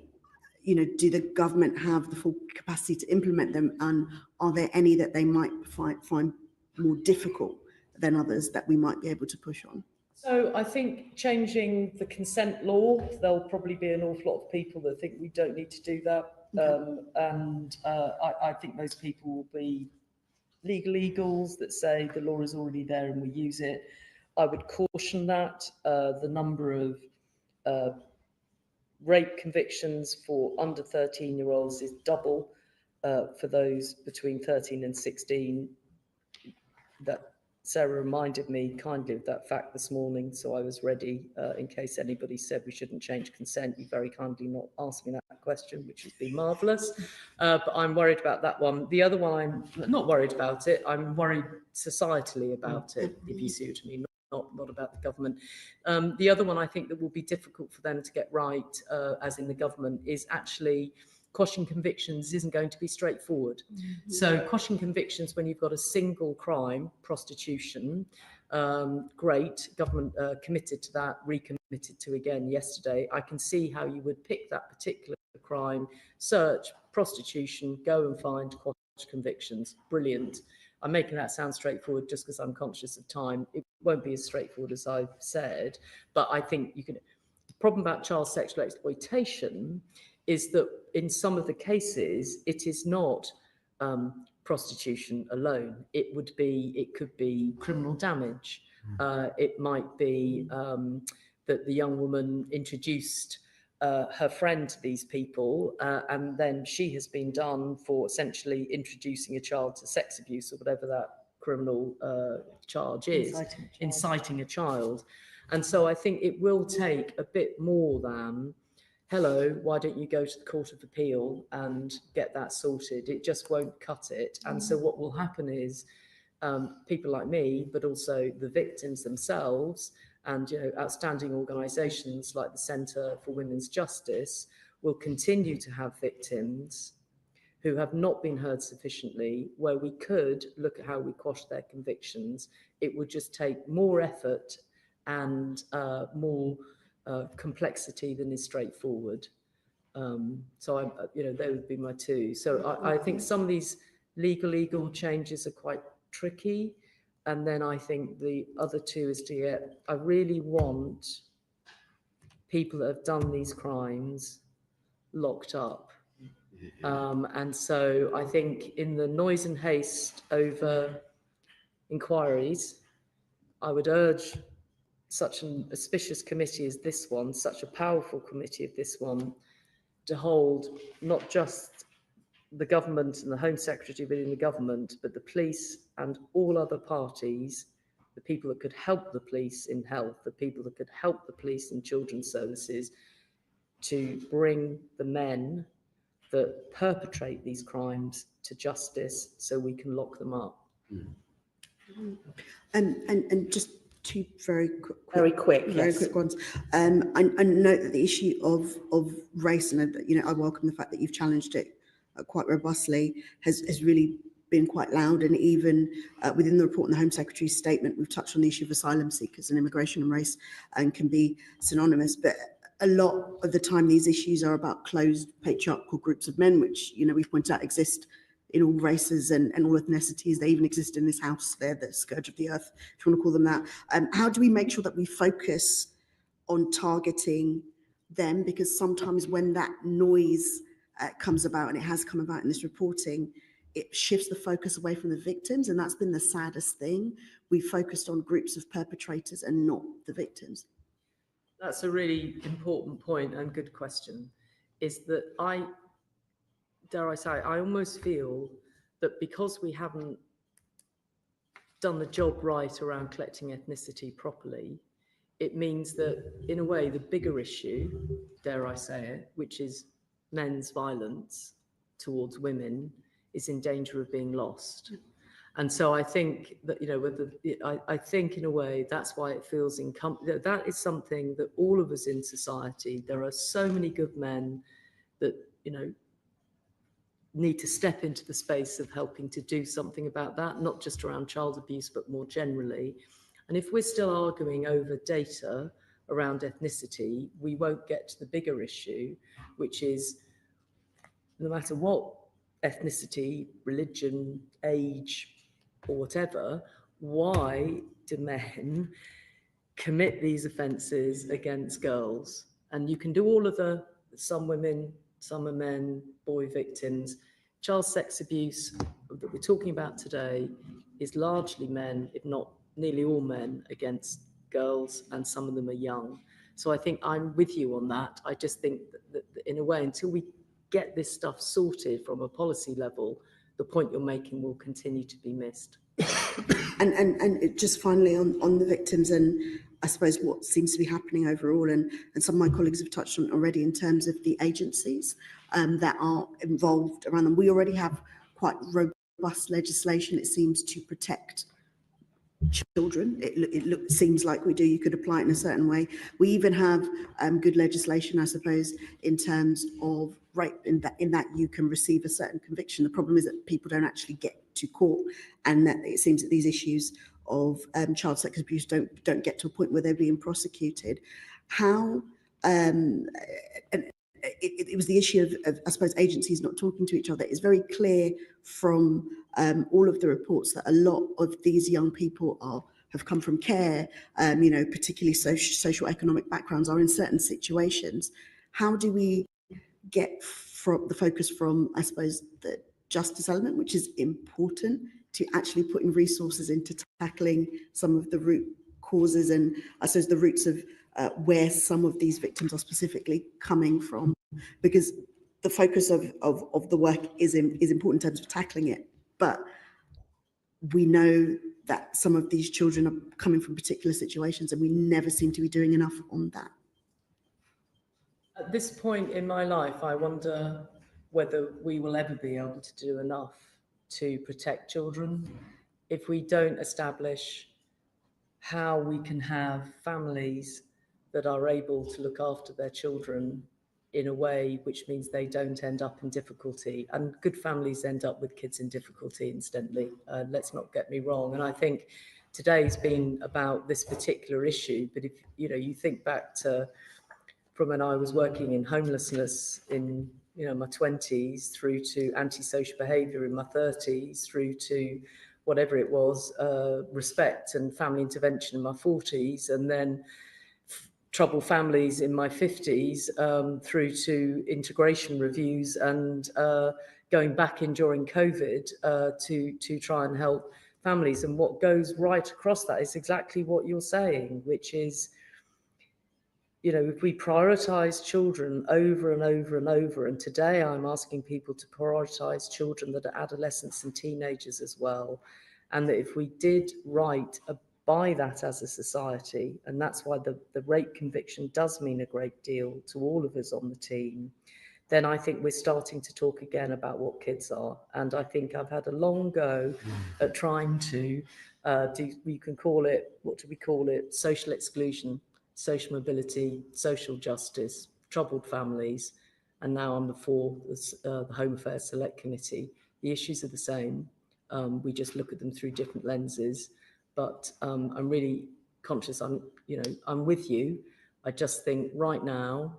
you know, do the government have the full capacity to implement them, and are there any that they might find more difficult than others that we might be able to push on? So I think changing the consent law, there'll probably be an awful lot of people that think we don't need to do that. I think those people will be legal eagles that say the law is already there and we use it. I would caution that the number of rape convictions for under 13-year-olds is double for those between 13 and 16. That Sarah reminded me kindly of that fact this morning, so I was ready in case anybody said we shouldn't change consent. You very kindly not asked me that question, which has been marvellous. But I'm worried about that one. The other one, I'm not worried about it. I'm worried societally about it, if you see what I mean, not about the government. The other one I think that will be difficult for them to get right, as in the government, is actually quashing convictions isn't going to be straightforward. So quashing convictions when you've got a single crime, prostitution, great, government committed to that, recommitted to again yesterday. I can see how you would pick that particular crime, search, prostitution, go and find quash convictions. Brilliant. I'm making that sound straightforward just because I'm conscious of time. It won't be as straightforward as I've said, but I think you can. The problem about child sexual exploitation is that in some of the cases, it is not prostitution alone. It could be criminal damage. It might be that the young woman introduced her friend to these people, and then she has been done for essentially introducing a child to sex abuse or whatever that criminal charge is, inciting a child. And so I think it will take a bit more than, hello, why don't you go to the Court of Appeal and get that sorted? It just won't cut it. And so what will happen is people like me, but also the victims themselves, and outstanding organisations like the Centre for Women's Justice will continue to have victims who have not been heard sufficiently, where we could look at how we quash their convictions. It would just take more effort and more complexity than is straightforward. So they would be my two. So I think some of these legal changes are quite tricky. And then I think the other two is I really want people that have done these crimes locked up. And so I think in the noise and haste over inquiries, I would urge such an auspicious committee as this one, such a powerful committee of this one, to hold not just the government and the Home Secretary within the government, but the police and all other parties, the people that could help the police in health, the people that could help the police in children's services, to bring the men that perpetrate these crimes to justice so we can lock them up. And just two very quick ones. I note that the issue of race, and I welcome the fact that you've challenged it quite robustly, has really been quite loud, and even within the report and the Home Secretary's statement, we've touched on the issue of asylum seekers, and immigration and race and can be synonymous. But a lot of the time, these issues are about closed patriarchal groups of men, which, you know, we've pointed out exist in all races and all ethnicities. They even exist in this house. They're the scourge of the earth, if you want to call them that. How do we make sure that we focus on targeting them? Because sometimes when that noise comes about, and it has come about in this reporting, it shifts the focus away from the victims, and that's been the saddest thing. We focused on groups of perpetrators and not the victims. That's a really important point and good question, is that dare I say, I almost feel that because we haven't done the job right around collecting ethnicity properly, it means that, in a way, the bigger issue, dare I say it, which is men's violence towards women, is in danger of being lost. And so I think that, you know, I think in a way that's why it feels that is something that all of us in society, there are so many good men that, you know, need to step into the space of helping to do something about that, not just around child abuse, but more generally. And if we're still arguing over data around ethnicity, we won't get to the bigger issue, which is no matter what ethnicity, religion, age, or whatever, why do men commit these offences against girls? And you can do all of some women, some are men, boy victims. Child sex abuse that we're talking about today is largely men, if not nearly all men, against girls, and some of them are young. So I think I'm with you on that. I just think that in a way, until we get this stuff sorted from a policy level, the point you're making will continue to be missed. And just finally on the victims, and I suppose what seems to be happening overall, and some of my colleagues have touched on already in terms of the agencies that are involved around them. We already have quite robust legislation, it seems, to protect children. It seems like we do. You could apply it in a certain way. We even have good legislation, I suppose, in terms of rape, in that you can receive a certain conviction. The problem is that people don't actually get to court, and that it seems that these issues of child sex abuse don't get to a point where they're being prosecuted. How and it was the issue of, I suppose, agencies not talking to each other. It's very clear from all of the reports that a lot of these young people have come from care, you know, particularly social economic backgrounds, are in certain situations. How do we get from the focus from, I suppose, the justice element, which is important, to actually putting resources into tackling some of the root causes and, I suppose, the roots of where some of these victims are specifically coming from? Because the focus of the work is important in terms of tackling it, but we know that some of these children are coming from particular situations, and we never seem to be doing enough on that. At this point in my life, I wonder whether we will ever be able to do enough to protect children if we don't establish how we can have families that are able to look after their children in a way which means they don't end up in difficulty. And good families end up with kids in difficulty, incidentally. Let's not get me wrong. And I think today's been about this particular issue, but if you think back to from when I was working in homelessness in my 20s, through to antisocial behaviour in my 30s, through to whatever it was, respect and family intervention in my 40s, and then troubled families in my 50s, through to integration reviews and going back in during COVID to try and help families. And what goes right across that is exactly what you're saying, which is, if we prioritise children over and over and over, and today I'm asking people to prioritise children that are adolescents and teenagers as well, and that if we did right by that as a society, and that's why the rape conviction does mean a great deal to all of us on the team, then I think we're starting to talk again about what kids are. And I think I've had a long go at trying to you can call it, what do we call it? Social exclusion, social mobility, social justice, troubled families, and now I'm before the Home Affairs Select Committee. The issues are the same. We just look at them through different lenses. But I'm really conscious. I'm with you. I just think right now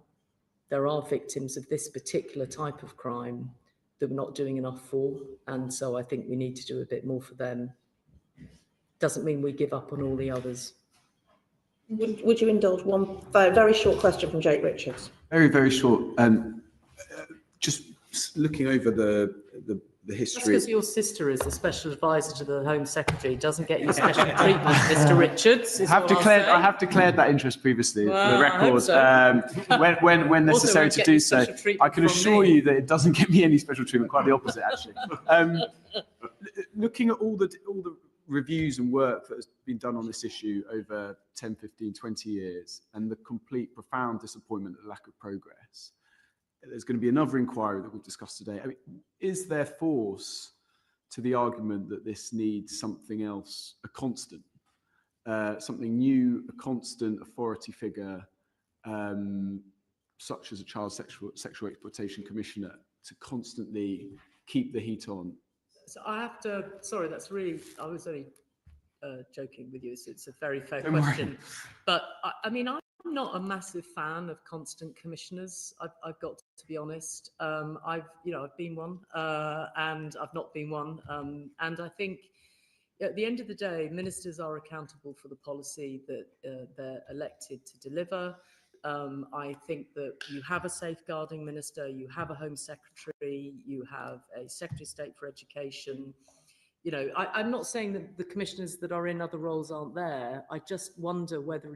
there are victims of this particular type of crime that we're not doing enough for, and so I think we need to do a bit more for them. Doesn't mean we give up on all the others. Would you indulge one very short question from Jake Richards? Very, very short. Just looking over the history. Just because your sister is the special advisor to the Home Secretary doesn't get you special treatment, Mr. Richards. I have declared that interest previously for the record. When necessary to do so. I can assure you that it doesn't get me any special treatment. Quite the opposite, actually. Looking at all the reviews and work that has been done on this issue over 10, 15, 20 years, and the complete profound disappointment at the lack of progress. There's going to be another inquiry that we've discussed today. I mean, is there force to the argument that this needs something else, a constant, something new, a constant authority figure, such as a child sexual exploitation commissioner, to constantly keep the heat on? So I have to, sorry, I was only joking with you. It's a very fair Don't question. worry. But I mean, I'm not a massive fan of constant commissioners. I've got to be honest. I've been one, and I've not been one. And I think at the end of the day, ministers are accountable for the policy that they're elected to deliver. I think that you have a safeguarding minister, you have a Home Secretary, you have a Secretary of State for Education. You know, I'm not saying that the commissioners that are in other roles aren't there. I just wonder whether,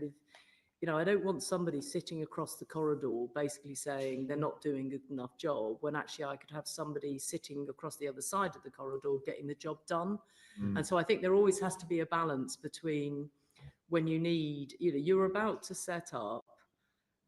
I don't want somebody sitting across the corridor basically saying they're not doing a good enough job, when actually I could have somebody sitting across the other side of the corridor getting the job done. And so I think there always has to be a balance between when you need, you're about to set up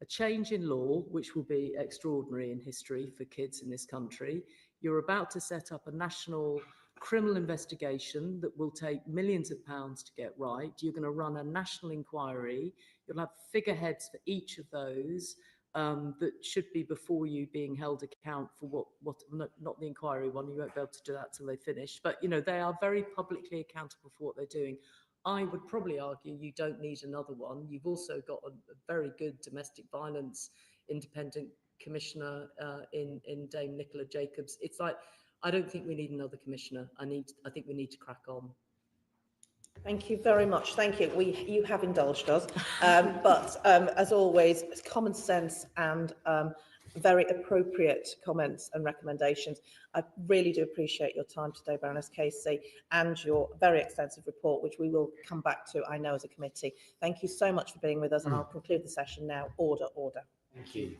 a change in law, which will be extraordinary in history for kids in this country. You're about to set up a national criminal investigation that will take millions of pounds to get right. You're going to run a national inquiry. You'll have figureheads for each of those that should be before you being held account for what not the inquiry one. You won't be able to do that till they finish. But, they are very publicly accountable for what they're doing. I would probably argue you don't need another one. You've also got a very good domestic violence independent commissioner in Dame Nicola Jacobs. It's like, I don't think we need another commissioner. I think we need to crack on. Thank you very much. Thank you. You have indulged us, but as always, it's common sense and very appropriate comments and recommendations. I really do appreciate your time today, Baroness Casey, and your very extensive report, which we will come back to, I know, as a committee. Thank you so much for being with us, and I'll conclude the session now. Order, order. Thank you.